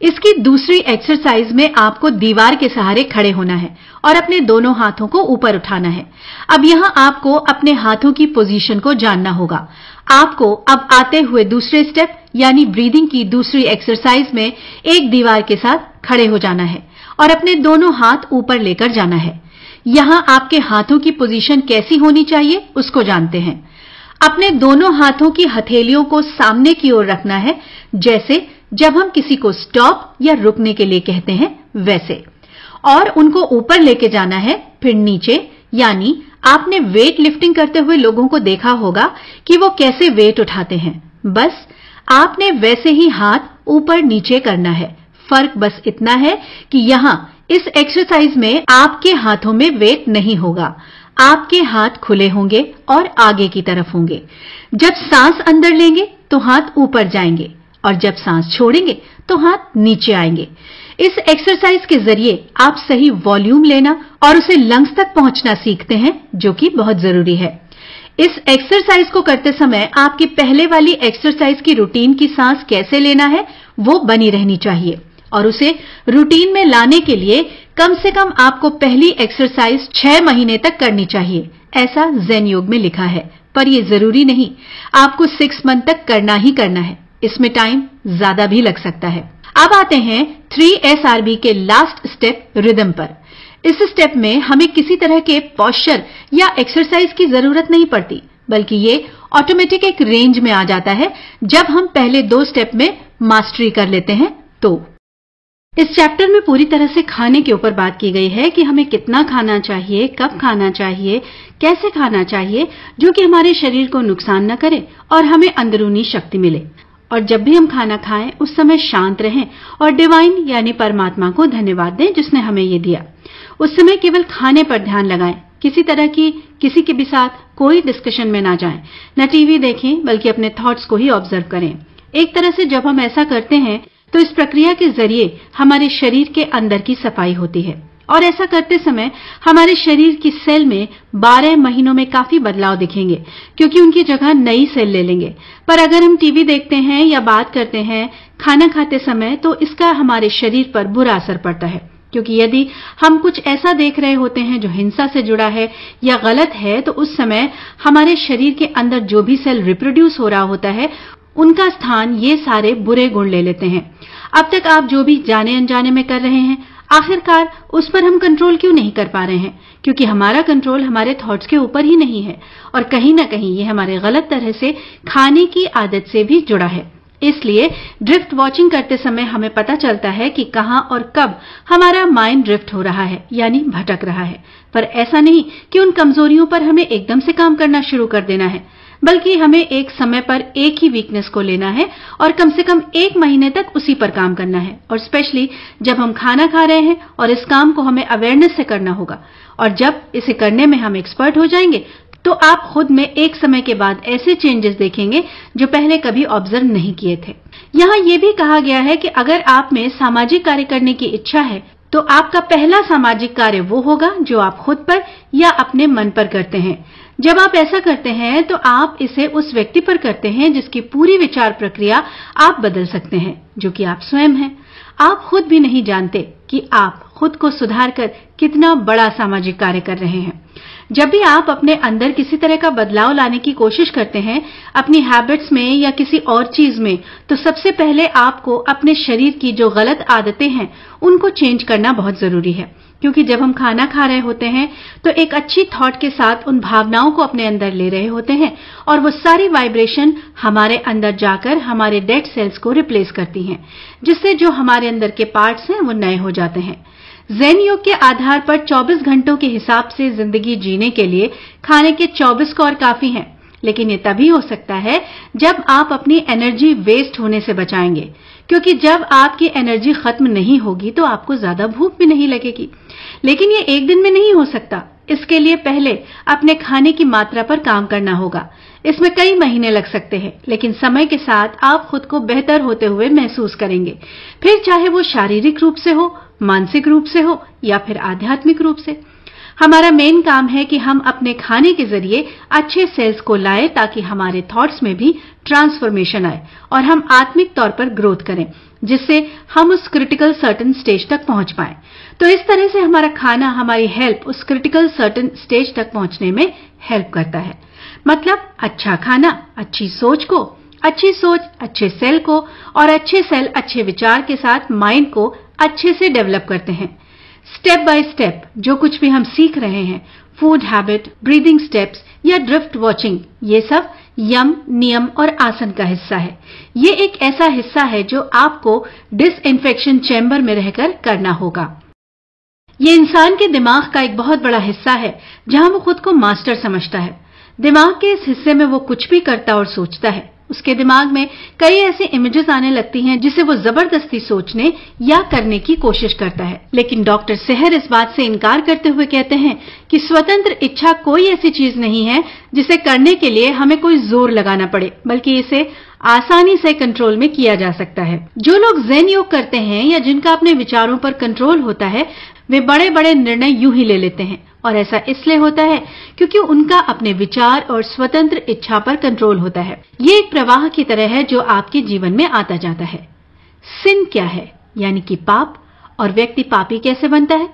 इसकी दूसरी एक्सरसाइज में आपको दीवार के सहारे खड़े होना है और अपने दोनों हाथों को ऊपर उठाना है। अब यहां आपको अपने हाथों की पोजीशन को जानना होगा। आपको अब आते हुए दूसरे स्टेप यानी ब्रीदिंग की दूसरी एक्सरसाइज में एक दीवार के साथ खड़े हो जाना है और अपने दोनों हाथ ऊपर लेकर जाना है। यहां आपके हाथों की पोजीशन कैसी होनी चाहिए उसको जानते हैं। अपने दोनों हाथों की हथेलियों को सामने की ओर रखना है, जैसे जब हम किसी को स्टॉप या रुकने के लिए कहते हैं वैसे, और उनको ऊपर लेके जाना है, फिर नीचे। यानी आपने वेट लिफ्टिंग करते हुए लोगों को देखा होगा कि वो कैसे वेट उठाते हैं, बस आपने वैसे ही हाथ ऊपर नीचे करना है। फर्क बस इतना है कि यहां इस एक्सरसाइज में आपके हाथों में वेट नहीं होगा, आपके हाथ खुले होंगे और आगे की तरफ होंगे। जब सांस अंदर लेंगे तो हाथ ऊपर जाएंगे और जब सांस छोड़ेंगे तो हाथ नीचे आएंगे। इस एक्सरसाइज के जरिए आप सही वॉल्यूम लेना और उसे लंग्स तक पहुंचना सीखते हैं, जो कि बहुत जरूरी है। इस एक्सरसाइज को करते समय आपकी पहले वाली एक्सरसाइज की रूटीन की सांस कैसे लेना है वो बनी रहनी चाहिए, और उसे रूटीन में लाने के लिए कम से कम आपको पहली एक्सरसाइज 6 महीने तक करनी चाहिए, ऐसा ज़ेन योग में लिखा है। पर यह जरूरी नहीं, आपको 6 मंथ तक करना ही करना है, इसमें टाइम ज्यादा भी लग सकता है। अब आते हैं 3SRB के लास्ट स्टेप रिदम पर। इस स्टेप में हमें किसी तरह के पोस्चर या एक्सरसाइज की जरूरत नहीं पड़ती, बल्कि ये ऑटोमेटिक एक रेंज में आ जाता है जब हम पहले 2 स्टेप में मास्टरी कर लेते हैं। तो इस चैप्टर में पूरी तरह से खाने के ऊपर बात की गई है कि हमें कितना खाना चाहिए, कब खाना चाहिए, कैसे खाना चाहिए, जो कि हमारे शरीर को नुकसान न करे और हमें अंदरूनी शक्ति मिले। और जब भी हम खाना खाएं उस समय शांत रहें और डिवाइन यानी परमात्मा को धन्यवाद दें जिसने हमें ये दिया। उस समय केवल खाने पर ध्यान लगाएं, किसी तरह की किसी के भी साथ कोई डिस्कशन में ना जाएं, न टीवी देखें बल्कि अपने थॉट्स को ही ऑब्जर्व करें। एक तरह से जब हम ऐसा करते हैं तो इस प्रक्रिया के जरिए हमारे शरीर के अंदर की सफाई होती है और ऐसा करते समय हमारे शरीर की सेल में 12 महीनों में काफी बदलाव दिखेंगे क्योंकि उनकी जगह नई सेल ले लेंगे। पर अगर हम टीवी देखते हैं या बात करते हैं खाना खाते समय तो इसका हमारे शरीर पर बुरा असर पड़ता है, क्योंकि यदि हम कुछ ऐसा देख रहे होते हैं जो हिंसा से जुड़ा है या गलत है तो उस समय हमारे शरीर के अंदर जो भी सेल रिप्रोड्यूस हो रहा होता है उनका स्थान ये सारे बुरे गुण ले लेते हैं। अब तक आप जो भी जाने अनजाने में कर रहे हैं, आखिरकार उस पर हम कंट्रोल क्यों नहीं कर पा रहे हैं? क्योंकि हमारा कंट्रोल हमारे थॉट्स के ऊपर ही नहीं है और कहीं ना कहीं ये हमारे गलत तरह से खाने की आदत से भी जुड़ा है। इसलिए ड्रिफ्ट वॉचिंग करते समय हमें पता चलता है कि कहां और कब हमारा माइंड ड्रिफ्ट हो रहा है, यानी भटक रहा है। पर ऐसा नहीं कि उन कमजोरियों पर हमें एकदम से काम करना शुरू कर देना है, बल्कि हमें एक समय पर एक ही वीकनेस को लेना है और कम से कम 1 महीने तक उसी पर काम करना है। और स्पेशली जब हम खाना खा रहे हैं और इस काम को हमें अवेयरनेस से करना होगा, और जब इसे करने में हम एक्सपर्ट हो जाएंगे तो आप खुद में एक समय के बाद ऐसे चेंजेस देखेंगे जो पहले कभी ऑब्जर्व नहीं किए थे। यहाँ ये भी कहा गया है कि अगर आप में सामाजिक कार्य करने की इच्छा है तो आपका पहला सामाजिक कार्य वो होगा जो आप खुद पर या अपने मन पर करते हैं। जब आप ऐसा करते हैं तो आप इसे उस व्यक्ति पर करते हैं जिसकी पूरी विचार प्रक्रिया आप बदल सकते हैं, जो कि आप स्वयं हैं। आप खुद भी नहीं जानते कि आप खुद को सुधार कर कितना बड़ा सामाजिक कार्य कर रहे हैं। जब भी आप अपने अंदर किसी तरह का बदलाव लाने की कोशिश करते हैं अपनी हैबिट्स में या किसी और चीज में, तो सबसे पहले आपको अपने शरीर की जो गलत आदतें हैं उनको चेंज करना बहुत जरूरी है। क्योंकि जब हम खाना खा रहे होते हैं तो एक अच्छी थॉट के साथ उन भावनाओं को अपने अंदर ले रहे होते हैं और वो सारी वाइब्रेशन हमारे अंदर जाकर हमारे डेड सेल्स को रिप्लेस करती हैं, जिससे जो हमारे अंदर के पार्ट्स हैं वो नए हो जाते हैं। ज़ेन योग के आधार पर 24 घंटों के हिसाब से जिंदगी जीने के लिए खाने के 24 कौर काफी हैं, लेकिन ये तभी हो सकता है जब आप अपनी एनर्जी वेस्ट होने से बचाएंगे। क्योंकि जब आपकी एनर्जी खत्म नहीं होगी तो आपको ज्यादा भूख भी नहीं लगेगी। लेकिन ये एक दिन में नहीं हो सकता। इसके लिए पहले अपने खाने की मात्रा पर काम करना होगा। इसमें कई महीने लग सकते हैं, लेकिन समय के साथ आप खुद को बेहतर होते हुए महसूस करेंगे, फिर चाहे वो शारीरिक रूप से हो, मानसिक रूप से हो या फिर आध्यात्मिक रूप से। हमारा मेन काम है कि हम अपने खाने के जरिए अच्छे सेल्स को लाएं ताकि हमारे थॉट्स में भी ट्रांसफॉर्मेशन आए और हम आत्मिक तौर पर ग्रोथ करें, जिससे हम उस क्रिटिकल सर्टेन स्टेज तक पहुंच पाएं। तो इस तरह से हमारा खाना हमारी हेल्प उस क्रिटिकल सर्टेन स्टेज तक पहुंचने में हेल्प करता है। मतलब अच्छा खाना अच्छी सोच को, अच्छी सोच अच्छे सेल को, और अच्छे सेल अच्छे विचार के साथ माइंड को अच्छे से डेवलप करते हैं। स्टेप बाय स्टेप जो कुछ भी हम सीख रहे हैं, फूड हैबिट, ब्रीदिंग स्टेप्स या ड्रिफ्ट वॉचिंग, ये सब यम, नियम और आसन का हिस्सा है। ये एक ऐसा हिस्सा है जो आपको डिसइंफेक्शन चैम्बर में रहकर करना होगा। ये इंसान के दिमाग का एक बहुत बड़ा हिस्सा है जहां वो खुद को मास्टर समझता है। दिमाग के इस हिस्से में वो कुछ भी करता और सोचता है। उसके दिमाग में कई ऐसी इमेजेस आने लगती हैं जिसे वो जबरदस्ती सोचने या करने की कोशिश करता है। लेकिन डॉक्टर सेहर इस बात से इनकार करते हुए कहते हैं कि स्वतंत्र इच्छा कोई ऐसी चीज नहीं है जिसे करने के लिए हमें कोई जोर लगाना पड़े, बल्कि इसे आसानी से कंट्रोल में किया जा सकता है। जो लोग ज़ेन योग करते हैं या जिनका अपने विचारों पर कंट्रोल होता है, वे बड़े बड़े निर्णय यूं ही ले लेते हैं, और ऐसा इसलिए होता है क्योंकि उनका अपने विचार और स्वतंत्र इच्छा पर कंट्रोल होता है। ये एक प्रवाह की तरह है जो आपके जीवन में आता जाता है। सिन क्या है, यानी कि पाप, और व्यक्ति पापी कैसे बनता है?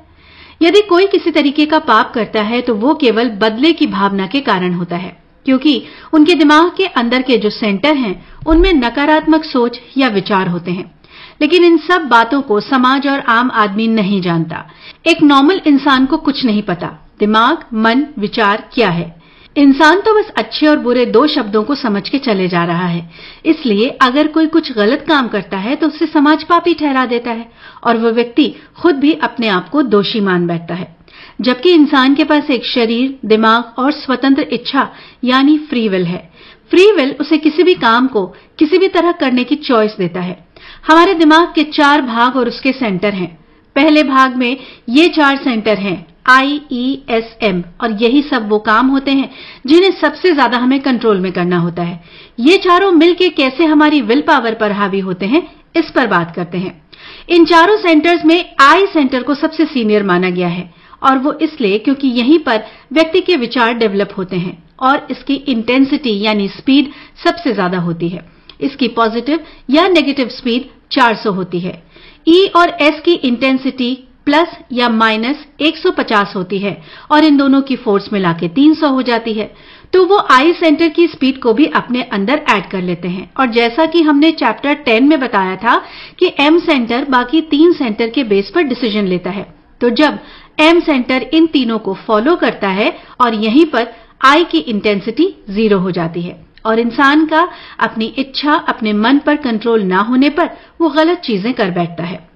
यदि कोई किसी तरीके का पाप करता है तो वो केवल बदले की भावना के कारण होता है, क्योंकि उनके दिमाग के अंदर के जो सेंटर हैं उनमें नकारात्मक सोच या विचार होते हैं। लेकिन इन सब बातों को समाज और आम आदमी नहीं जानता। एक नॉर्मल इंसान को कुछ नहीं पता दिमाग, मन, विचार क्या है। इंसान तो बस अच्छे और बुरे दो शब्दों को समझ के चले जा रहा है। इसलिए अगर कोई कुछ गलत काम करता है तो उसे समाज पापी ठहरा देता है और वह व्यक्ति खुद भी अपने आप को दोषी मान बैठता है। जबकि इंसान के पास एक शरीर, दिमाग और स्वतंत्र इच्छा यानी फ्री विल है। फ्री विल उसे किसी भी काम को किसी भी तरह करने की चॉइस देता है। हमारे दिमाग के 4 भाग और उसके सेंटर हैं। पहले भाग में ये 4 सेंटर हैं: IESM, और यही सब वो काम होते हैं जिन्हें सबसे ज्यादा हमें कंट्रोल में करना होता है। ये चारों मिलके कैसे हमारी विल पावर पर हावी होते हैं, इस पर बात करते हैं। इन चारों सेंटर्स में आई सेंटर को सबसे सीनियर माना गया है, और वो इसलिए क्योंकि यहीं पर व्यक्ति के विचार डेवलप होते हैं और इसकी इंटेंसिटी यानी स्पीड सबसे ज्यादा होती है। इसकी पॉजिटिव या नेगेटिव स्पीड 400 होती है। ई और एस की इंटेंसिटी प्लस या माइनस 150 होती है और इन दोनों की फोर्स मिला के 300 हो जाती है। तो वो आई सेंटर की स्पीड को भी अपने अंदर ऐड कर लेते हैं। और जैसा कि हमने चैप्टर 10 में बताया था कि एम सेंटर बाकी 3 सेंटर के बेस पर डिसीजन लेता है, तो जब एम सेंटर इन तीनों को फॉलो करता है और यहीं पर आई की इंटेंसिटी 0 हो जाती है और इंसान का अपनी इच्छा, अपने मन पर कंट्रोल ना होने पर वो गलत चीजें कर बैठता है।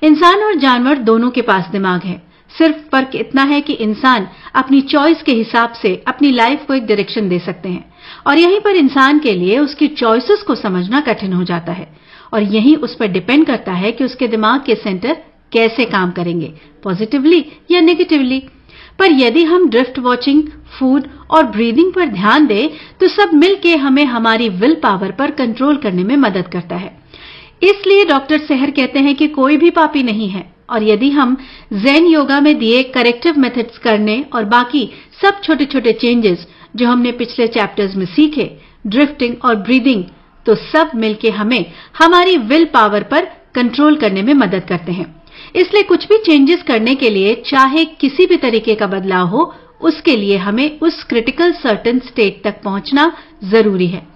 इंसान और जानवर दोनों के पास दिमाग है, सिर्फ फर्क इतना है कि इंसान अपनी चॉइस के हिसाब से अपनी लाइफ को एक डायरेक्शन दे सकते हैं और यहीं पर इंसान के लिए उसकी चॉइसेस को समझना कठिन हो जाता है और यही उस पर डिपेंड करता है कि उसके दिमाग के सेंटर कैसे काम करेंगे, पॉजिटिवली या नेगेटिवली। पर यदि हम ड्रिफ्ट वॉचिंग, फूड और ब्रीदिंग पर ध्यान दें तो सब मिलके हमें हमारी विल पावर पर कंट्रोल करने में मदद करता है। इसलिए डॉक्टर सेहर कहते हैं कि कोई भी पापी नहीं है और यदि हम ज़ेन योगा में दिए करेक्टिव मेथड्स करने और बाकी सब छोटे छोटे चेंजेस जो हमने पिछले चैप्टर्स में सीखे, ड्रिफ्टिंग और ब्रीदिंग, तो सब मिलके हमें हमारी विल पावर पर कंट्रोल करने में मदद करते हैं। इसलिए कुछ भी चेंजेस करने के लिए, चाहे किसी भी तरीके का बदलाव हो, उसके लिए हमें उस क्रिटिकल सर्टेन स्टेट तक पहुंचना जरूरी है।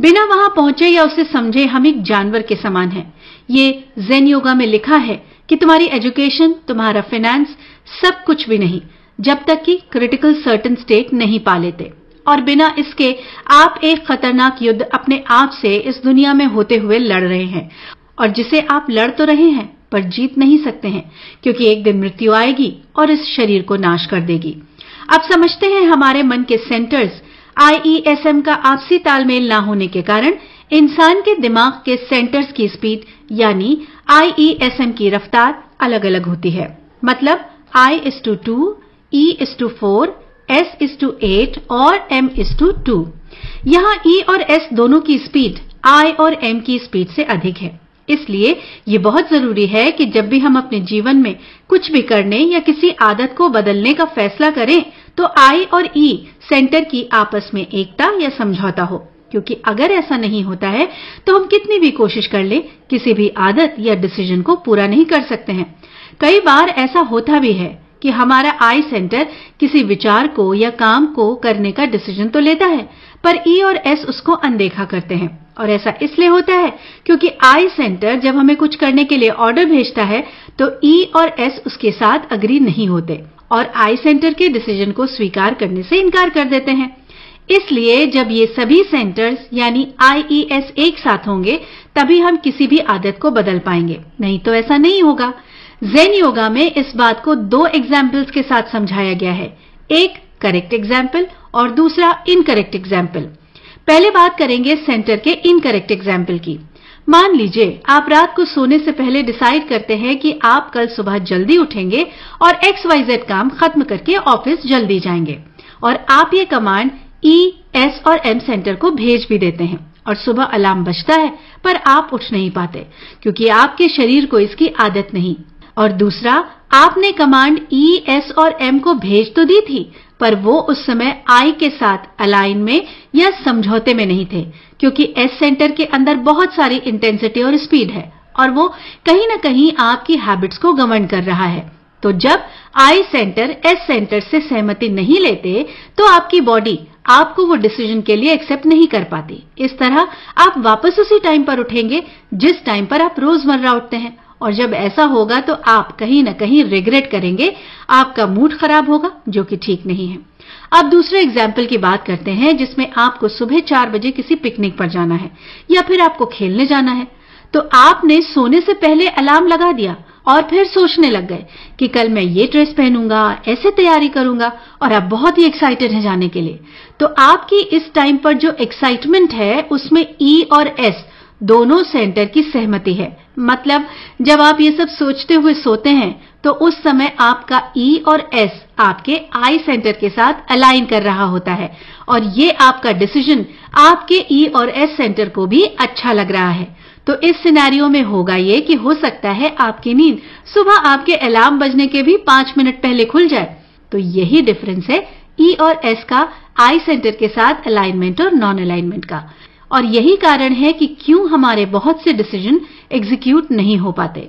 बिना वहां पहुंचे या उसे समझे हम एक जानवर के समान हैं। ये ज़ेन योगा में लिखा है कि तुम्हारी एजुकेशन, तुम्हारा फाइनेंस, सब कुछ भी नहीं जब तक कि क्रिटिकल सर्टेन स्टेट नहीं पा लेते, और बिना इसके आप एक खतरनाक युद्ध अपने आप से इस दुनिया में होते हुए लड़ रहे हैं और जिसे आप लड़ तो रहे हैं पर जीत नहीं सकते हैं, क्योंकि एक दिन मृत्यु आएगी और इस शरीर को नाश कर देगी। अब समझते हैं हमारे मन के सेंटर्स IESM का आपसी तालमेल ना होने के कारण इंसान के दिमाग के सेंटर्स की स्पीड यानी IESM की रफ्तार अलग अलग होती है। मतलब I:2, E:4, S:8 और M:2। यहाँ E और S दोनों की स्पीड I और M की स्पीड से अधिक है। इसलिए ये बहुत जरूरी है कि जब भी हम अपने जीवन में कुछ भी करने या किसी आदत को बदलने का फैसला करें तो I और E सेंटर की आपस में एकता या समझौता हो, क्योंकि अगर ऐसा नहीं होता है तो हम कितनी भी कोशिश कर ले किसी भी आदत या डिसीजन को पूरा नहीं कर सकते हैं। कई बार ऐसा होता भी है कि हमारा आई सेंटर किसी विचार को या काम को करने का डिसीजन तो लेता है पर ई और एस उसको अनदेखा करते हैं, और ऐसा इसलिए होता है क्योंकि आई सेंटर जब हमें कुछ करने के लिए ऑर्डर भेजता है तो ई और एस उसके साथ अग्री नहीं होते और आई सेंटर के डिसीजन को स्वीकार करने से इनकार कर देते हैं। इसलिए जब ये सभी सेंटर्स यानी IES एक साथ होंगे तभी हम किसी भी आदत को बदल पाएंगे, नहीं तो ऐसा नहीं होगा। ज़ेन योगा में इस बात को 2 एग्जाम्पल्स के साथ समझाया गया है, एक करेक्ट एग्जाम्पल और दूसरा इनकरेक्ट एग्जाम्पल। पहले बात करेंगे सेंटर के इनकरेक्ट एग्जाम्पल की। मान लीजिए आप रात को सोने से पहले डिसाइड करते हैं कि आप कल सुबह जल्दी उठेंगे और XYZ काम खत्म करके ऑफिस जल्दी जाएंगे, और आप ये कमांड E, S और M सेंटर को भेज भी देते हैं और सुबह अलार्म बजता है पर आप उठ नहीं पाते क्योंकि आपके शरीर को इसकी आदत नहीं। और दूसरा, आपने कमांड E, S और M को भेज तो दी थी पर वो उस समय I के साथ अलाइन में या समझौते में नहीं थे, क्योंकि S सेंटर के अंदर बहुत सारी इंटेंसिटी और स्पीड है और वो कहीं ना कहीं आपकी हैबिट्स को गवर्न कर रहा है। तो जब I सेंटर S सेंटर से सहमति नहीं लेते तो आपकी बॉडी आपको वो डिसीजन के लिए एक्सेप्ट नहीं कर पाती। इस तरह आप वापस उसी टाइम पर उठेंगे जिस टाइम पर आप रोजमर्रा उठते हैं, और जब ऐसा होगा तो आप कहीं ना कहीं रिग्रेट करेंगे, आपका मूड खराब होगा जो कि ठीक नहीं है। अब दूसरे एग्जाम्पल की बात करते हैं जिसमें आपको सुबह 4 बजे किसी पिकनिक पर जाना है या फिर आपको खेलने जाना है। तो आपने सोने से पहले अलार्म लगा दिया और फिर सोचने लग गए कि कल मैं ये ड्रेस पहनूंगा, ऐसे तैयारी करूंगा, और आप बहुत ही एक्साइटेड हैं जाने के लिए। तो आपकी इस टाइम पर जो एक्साइटमेंट है उसमें E और S दोनों सेंटर की सहमति है, मतलब जब आप ये सब सोचते हुए सोते हैं तो उस समय आपका ई और एस आपके आई सेंटर के साथ अलाइन कर रहा होता है और ये आपका डिसीजन आपके ई और एस सेंटर को भी अच्छा लग रहा है। तो इस सिनेरियो में होगा ये कि हो सकता है आपकी नींद सुबह आपके अलार्म बजने के भी 5 मिनट पहले खुल जाए। तो यही डिफरेंस है ई और एस का आई सेंटर के साथ अलाइनमेंट और नॉन अलाइनमेंट का। और यही कारण है कि क्यों हमारे बहुत से डिसीजन एग्जीक्यूट नहीं हो पाते।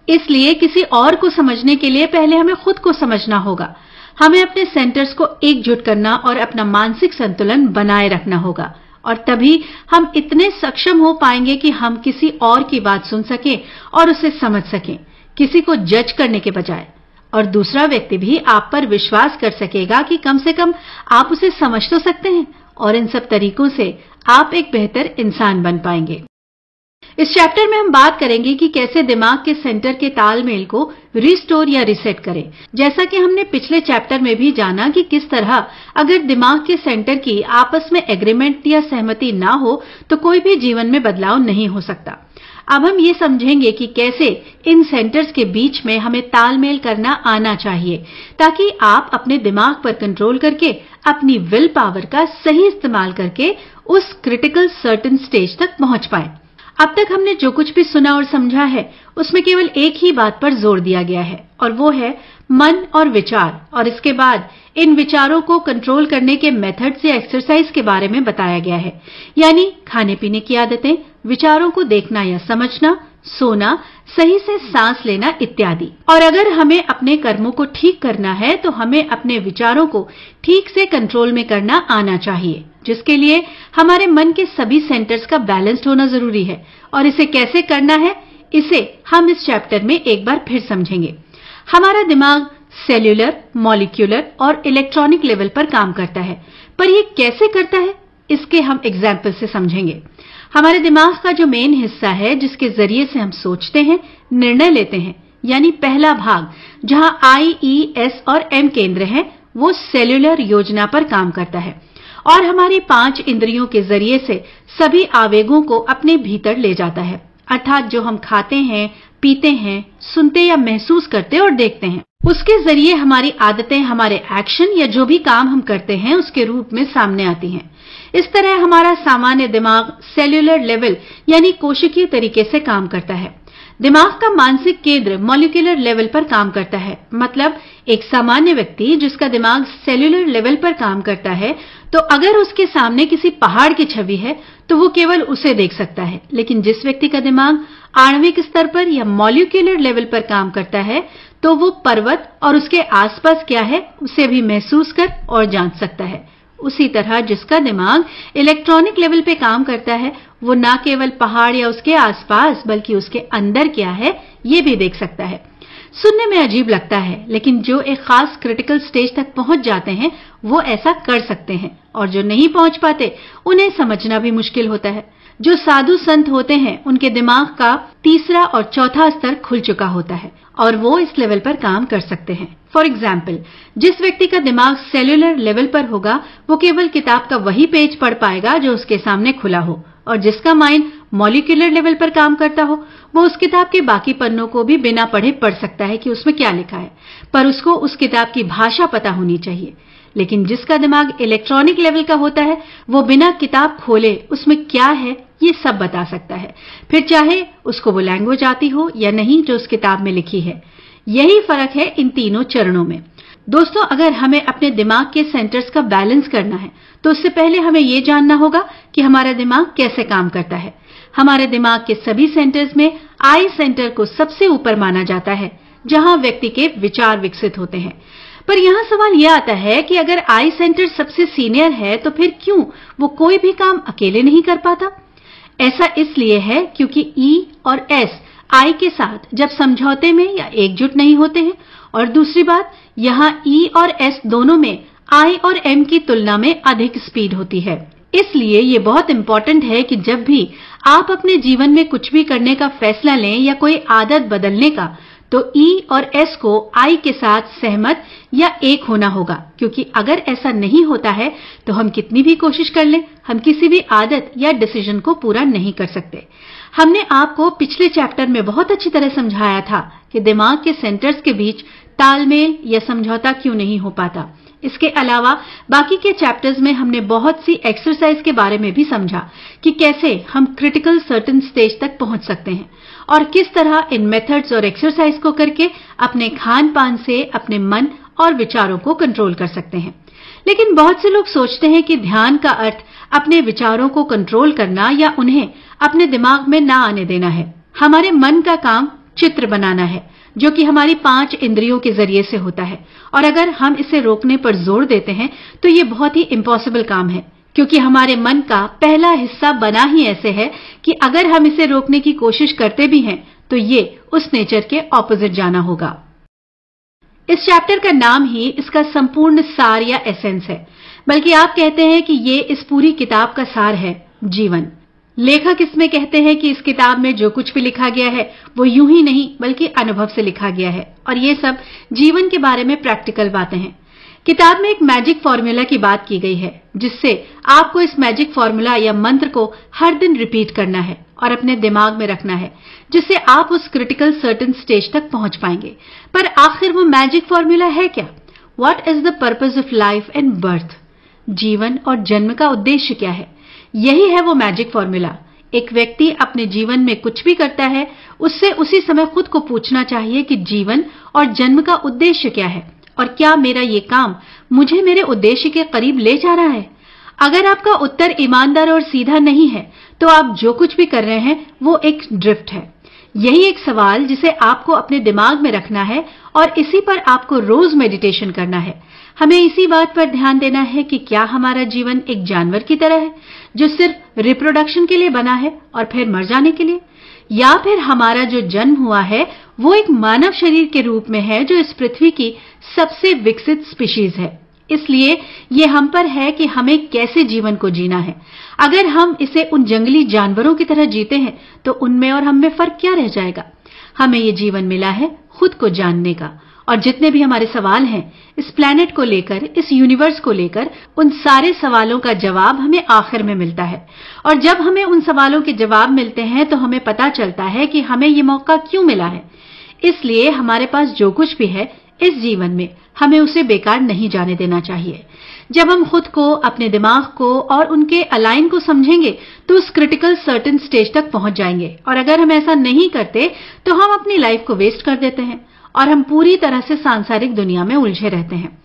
इसलिए किसी और को समझने के लिए पहले हमें खुद को समझना होगा। हमें अपने सेंटर्स को एकजुट करना और अपना मानसिक संतुलन बनाए रखना होगा और तभी हम इतने सक्षम हो पाएंगे कि हम किसी और की बात सुन सकें और उसे समझ सकें, किसी को जज करने के बजाय। और दूसरा व्यक्ति भी आप पर विश्वास कर सकेगा कि कम से कम आप उसे समझ तो सकते हैं और इन सब तरीकों से आप एक बेहतर इंसान बन पाएंगे। इस चैप्टर में हम बात करेंगे कि कैसे दिमाग के सेंटर के तालमेल को रिस्टोर या रिसेट करें। जैसा कि हमने पिछले चैप्टर में भी जाना कि किस तरह अगर दिमाग के सेंटर की आपस में एग्रीमेंट या सहमति ना हो तो कोई भी जीवन में बदलाव नहीं हो सकता। अब हम ये समझेंगे कि कैसे इन सेंटर्स के बीच में हमें तालमेल करना आना चाहिए ताकि आप अपने दिमाग पर कंट्रोल करके अपनी विल पावर का सही इस्तेमाल करके उस क्रिटिकल सर्टेन स्टेज तक पहुंच पाएं। अब तक हमने जो कुछ भी सुना और समझा है उसमें केवल एक ही बात पर जोर दिया गया है और वो है मन और विचार, और इसके बाद इन विचारों को कंट्रोल करने के मेथड्स या एक्सरसाइज के बारे में बताया गया है, यानी खाने पीने की आदतें, विचारों को देखना या समझना, सोना, सही से सांस लेना इत्यादि। और अगर हमें अपने कर्मों को ठीक करना है तो हमें अपने विचारों को ठीक से कंट्रोल में करना आना चाहिए, जिसके लिए हमारे मन के सभी सेंटर्स का बैलेंस्ड होना जरूरी है। और इसे कैसे करना है इसे हम इस चैप्टर में एक बार फिर समझेंगे। हमारा दिमाग सेल्यूलर, मॉलिक्यूलर और इलेक्ट्रॉनिक लेवल पर काम करता है, पर ये कैसे करता है इसके हम एग्जाम्पल से समझेंगे। हमारे दिमाग का जो मेन हिस्सा है जिसके जरिए से हम सोचते हैं, निर्णय लेते हैं, यानी पहला भाग जहां आई, ई, एस और एम केंद्र हैं, वो सेल्यूलर योजना पर काम करता है और हमारी 5 इंद्रियों के जरिए से सभी आवेगों को अपने भीतर ले जाता है, अर्थात जो हम खाते हैं, पीते हैं, सुनते या महसूस करते और देखते हैं, उसके जरिए हमारी आदतें हमारे एक्शन या जो भी काम हम करते हैं उसके रूप में सामने आती हैं। इस तरह हमारा सामान्य दिमाग सेल्यूलर लेवल यानी कोशिकीय तरीके से काम करता है। दिमाग का मानसिक केंद्र मॉलिक्यूलर लेवल पर काम करता है। मतलब एक सामान्य व्यक्ति जिसका दिमाग सेल्यूलर लेवल पर काम करता है तो अगर उसके सामने किसी पहाड़ की छवि है तो वो केवल उसे देख सकता है, लेकिन जिस व्यक्ति का दिमाग आणविक स्तर पर या मॉलिक्यूलर लेवल पर काम करता है तो वो पर्वत और उसके आसपास क्या है उसे भी महसूस कर और जान सकता है। उसी तरह जिसका दिमाग इलेक्ट्रॉनिक लेवल पे काम करता है वो न केवल पहाड़ या उसके आसपास बल्कि उसके अंदर क्या है ये भी देख सकता है। सुनने में अजीब लगता है, लेकिन जो एक खास क्रिटिकल स्टेज तक पहुंच जाते हैं वो ऐसा कर सकते हैं और जो नहीं पहुंच पाते उन्हें समझना भी मुश्किल होता है। जो साधु संत होते हैं उनके दिमाग का तीसरा और चौथा स्तर खुल चुका होता है और वो इस लेवल पर काम कर सकते हैं। फॉर एग्जाम्पल, जिस व्यक्ति का दिमाग सेल्यूलर लेवल पर होगा वो केवल किताब का वही पेज पढ़ पाएगा जो उसके सामने खुला हो, और जिसका माइंड मॉलिक्यूलर लेवल पर काम करता हो वो उस किताब के बाकी पन्नों को भी बिना पढ़े पढ़ सकता है कि उसमें क्या लिखा है, पर उसको उस किताब की भाषा पता होनी चाहिए। लेकिन जिसका दिमाग इलेक्ट्रॉनिक लेवल का होता है वो बिना किताब खोले उसमें क्या है ये सब बता सकता है, फिर चाहे उसको वो लैंग्वेज आती हो या नहीं जो उस किताब में लिखी है। यही फर्क है इन तीनों चरणों में। दोस्तों, अगर हमें अपने दिमाग के सेंटर्स का बैलेंस करना है तो उससे पहले हमें ये जानना होगा कि हमारा दिमाग कैसे काम करता है। हमारे दिमाग के सभी सेंटर्स में आई सेंटर को सबसे ऊपर माना जाता है जहां व्यक्ति के विचार विकसित होते हैं। पर यहाँ सवाल यह आता है कि अगर आई सेंटर सबसे सीनियर है तो फिर क्यों वो कोई भी काम अकेले नहीं कर पाता? ऐसा इसलिए है क्योंकि ई और एस आई के साथ जब समझौते में या एकजुट नहीं होते हैं, और दूसरी बात यहाँ ई और एस दोनों में आई और एम की तुलना में अधिक स्पीड होती है। इसलिए ये बहुत इंपॉर्टेंट है कि जब भी आप अपने जीवन में कुछ भी करने का फैसला लें या कोई आदत बदलने का, तो ई और एस को आई के साथ सहमत या एक होना होगा, क्योंकि अगर ऐसा नहीं होता है तो हम कितनी भी कोशिश कर लें हम किसी भी आदत या डिसीजन को पूरा नहीं कर सकते। हमने आपको पिछले चैप्टर में बहुत अच्छी तरह समझाया था कि दिमाग के सेंटर्स के बीच तालमेल या समझौता क्यों नहीं हो पाता। इसके अलावा बाकी के चैप्टर्स में हमने बहुत सी एक्सरसाइज के बारे में भी समझा कि कैसे हम क्रिटिकल सर्टेन स्टेज तक पहुंच सकते हैं और किस तरह इन मेथड्स और एक्सरसाइज को करके अपने खान पान से अपने मन और विचारों को कंट्रोल कर सकते हैं। लेकिन बहुत से लोग सोचते हैं कि ध्यान का अर्थ अपने विचारों को कंट्रोल करना या उन्हें अपने दिमाग में ना आने देना है। हमारे मन का काम चित्र बनाना है, जो कि हमारी 5 इंद्रियों के जरिए से होता है, और अगर हम इसे रोकने पर जोर देते हैं तो ये बहुत ही इम्पॉसिबल काम है, क्योंकि हमारे मन का पहला हिस्सा बना ही ऐसे है कि अगर हम इसे रोकने की कोशिश करते भी हैं तो ये उस नेचर के ऑपोजिट जाना होगा। इस चैप्टर का नाम ही इसका संपूर्ण सार या एसेंस है, बल्कि आप कहते हैं कि ये इस पूरी किताब का सार है, जीवन। लेखक इसमें कहते हैं कि इस किताब में जो कुछ भी लिखा गया है वो यूं ही नहीं बल्कि अनुभव से लिखा गया है, और ये सब जीवन के बारे में प्रैक्टिकल बातें हैं। किताब में एक मैजिक फॉर्मूला की बात की गई है, जिससे आपको इस मैजिक फॉर्मूला या मंत्र को हर दिन रिपीट करना है और अपने दिमाग में रखना है, जिससे आप उस क्रिटिकल सर्टेन स्टेज तक पहुंच पाएंगे। पर आखिर वो मैजिक फॉर्मूला है क्या? What is the purpose of life and birth? जीवन और जन्म का उद्देश्य क्या है? यही है वो मैजिक फॉर्मूला। एक व्यक्ति अपने जीवन में कुछ भी करता है, उससे उसी समय खुद को पूछना चाहिए कि जीवन और जन्म का उद्देश्य क्या है, और क्या मेरा ये काम मुझे मेरे उद्देश्य के करीब ले जा रहा है? अगर आपका उत्तर ईमानदार और सीधा नहीं है तो आप जो कुछ भी कर रहे हैं वो एक ड्रिफ्ट है। यही एक सवाल जिसे आपको अपने दिमाग में रखना है, और इसी पर आपको रोज मेडिटेशन करना है। हमें इसी बात पर ध्यान देना है कि क्या हमारा जीवन एक जानवर की तरह है जो सिर्फ रिप्रोडक्शन के लिए बना है और फिर मर जाने के लिए, या फिर हमारा जो जन्म हुआ है वो एक मानव शरीर के रूप में है जो इस पृथ्वी की सबसे विकसित स्पीशीज है। इसलिए ये हम पर है कि हमें कैसे जीवन को जीना है। अगर हम इसे उन जंगली जानवरों की तरह जीते हैं तो उनमें और हम में फर्क क्या रह जाएगा? हमें ये जीवन मिला है खुद को जानने का, और जितने भी हमारे सवाल हैं इस प्लैनेट को लेकर, इस यूनिवर्स को लेकर, उन सारे सवालों का जवाब हमें आखिर में मिलता है। और जब हमें उन सवालों के जवाब मिलते हैं तो हमें पता चलता है कि हमें ये मौका क्यों मिला है। इसलिए हमारे पास जो कुछ भी है इस जीवन में हमें उसे बेकार नहीं जाने देना चाहिए। जब हम खुद को, अपने दिमाग को और उनके अलाइन को समझेंगे तो उस क्रिटिकल सर्टेन स्टेज तक पहुंच जाएंगे, और अगर हम ऐसा नहीं करते तो हम अपनी लाइफ को वेस्ट कर देते हैं और हम पूरी तरह से सांसारिक दुनिया में उलझे रहते हैं।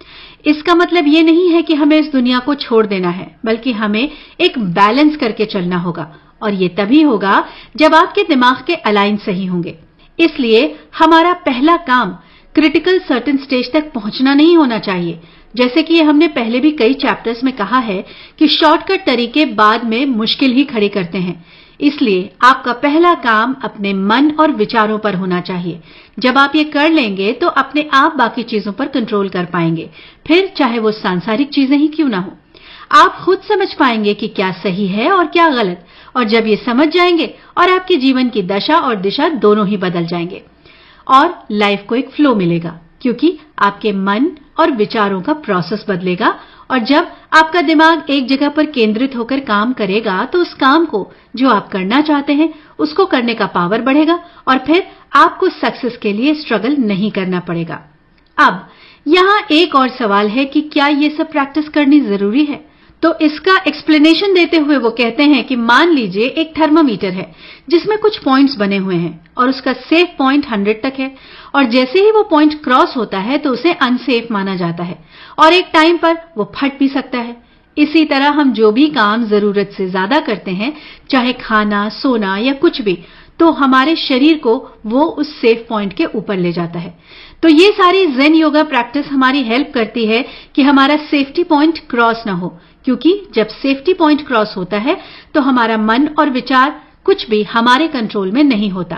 इसका मतलब ये नहीं है कि हमें इस दुनिया को छोड़ देना है, बल्कि हमें एक बैलेंस करके चलना होगा, और ये तभी होगा जब आपके दिमाग के अलाइन सही होंगे। इसलिए हमारा पहला काम क्रिटिकल सर्टेन स्टेज तक पहुंचना नहीं होना चाहिए। जैसे कि हमने पहले भी कई चैप्टर्स में कहा है कि शॉर्टकट तरीके बाद में मुश्किल ही खड़ी करते हैं। इसलिए आपका पहला काम अपने मन और विचारों पर होना चाहिए। जब आप ये कर लेंगे तो अपने आप बाकी चीजों पर कंट्रोल कर पाएंगे, फिर चाहे वो सांसारिक चीजें ही क्यों ना हो। आप खुद समझ पाएंगे कि क्या सही है और क्या गलत, और जब ये समझ जाएंगे और आपके जीवन की दशा और दिशा दोनों ही बदल जाएंगे और लाइफ को एक फ्लो मिलेगा, क्योंकि आपके मन और विचारों का प्रोसेस बदलेगा। और जब आपका दिमाग एक जगह पर केंद्रित होकर काम करेगा तो उस काम को जो आप करना चाहते हैं उसको करने का पावर बढ़ेगा, और फिर आपको सक्सेस के लिए स्ट्रगल नहीं करना पड़ेगा। अब यहाँ एक और सवाल है कि क्या ये सब प्रैक्टिस करनी जरूरी है? तो इसका एक्सप्लेनेशन देते हुए वो कहते हैं कि मान लीजिए एक थर्मामीटर है जिसमें कुछ पॉइंट्स बने हुए हैं और उसका सेफ पॉइंट 100 तक है, और जैसे ही वो पॉइंट क्रॉस होता है तो उसे अनसेफ माना जाता है और एक टाइम पर वो फट भी सकता है। इसी तरह हम जो भी काम जरूरत से ज्यादा करते हैं, चाहे खाना, सोना या कुछ भी, तो हमारे शरीर को वो उस सेफ पॉइंट के ऊपर ले जाता है। तो ये सारी ज़ेन योगा प्रैक्टिस हमारी हेल्प करती है कि हमारा सेफ्टी पॉइंट क्रॉस ना हो, क्योंकि जब सेफ्टी पॉइंट क्रॉस होता है तो हमारा मन और विचार कुछ भी हमारे कंट्रोल में नहीं होता,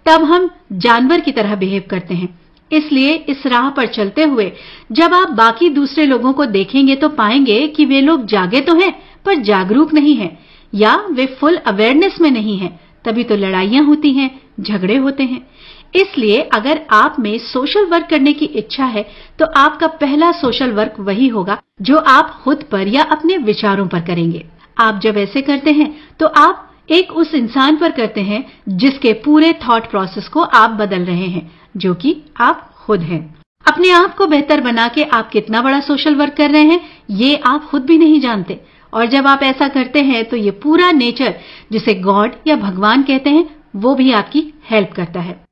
तब हम जानवर की तरह बिहेव करते हैं। इसलिए इस राह पर चलते हुए जब आप बाकी दूसरे लोगों को देखेंगे तो पाएंगे कि वे लोग जागे तो हैं पर जागरूक नहीं हैं, या वे फुल अवेयरनेस में नहीं हैं, तभी तो लड़ाइयां होती हैं, झगड़े होते हैं। इसलिए अगर आप में सोशल वर्क करने की इच्छा है तो आपका पहला सोशल वर्क वही होगा जो आप खुद पर या अपने विचारों पर करेंगे। आप जब ऐसे करते हैं तो आप एक उस इंसान पर करते हैं जिसके पूरे थॉट प्रोसेस को आप बदल रहे हैं, जो कि आप खुद हैं। अपने आप को बेहतर बना के आप कितना बड़ा सोशल वर्क कर रहे हैं, ये आप खुद भी नहीं जानते। और जब आप ऐसा करते हैं तो ये पूरा नेचर, जिसे गॉड या भगवान कहते हैं, वो भी आपकी हेल्प करता है।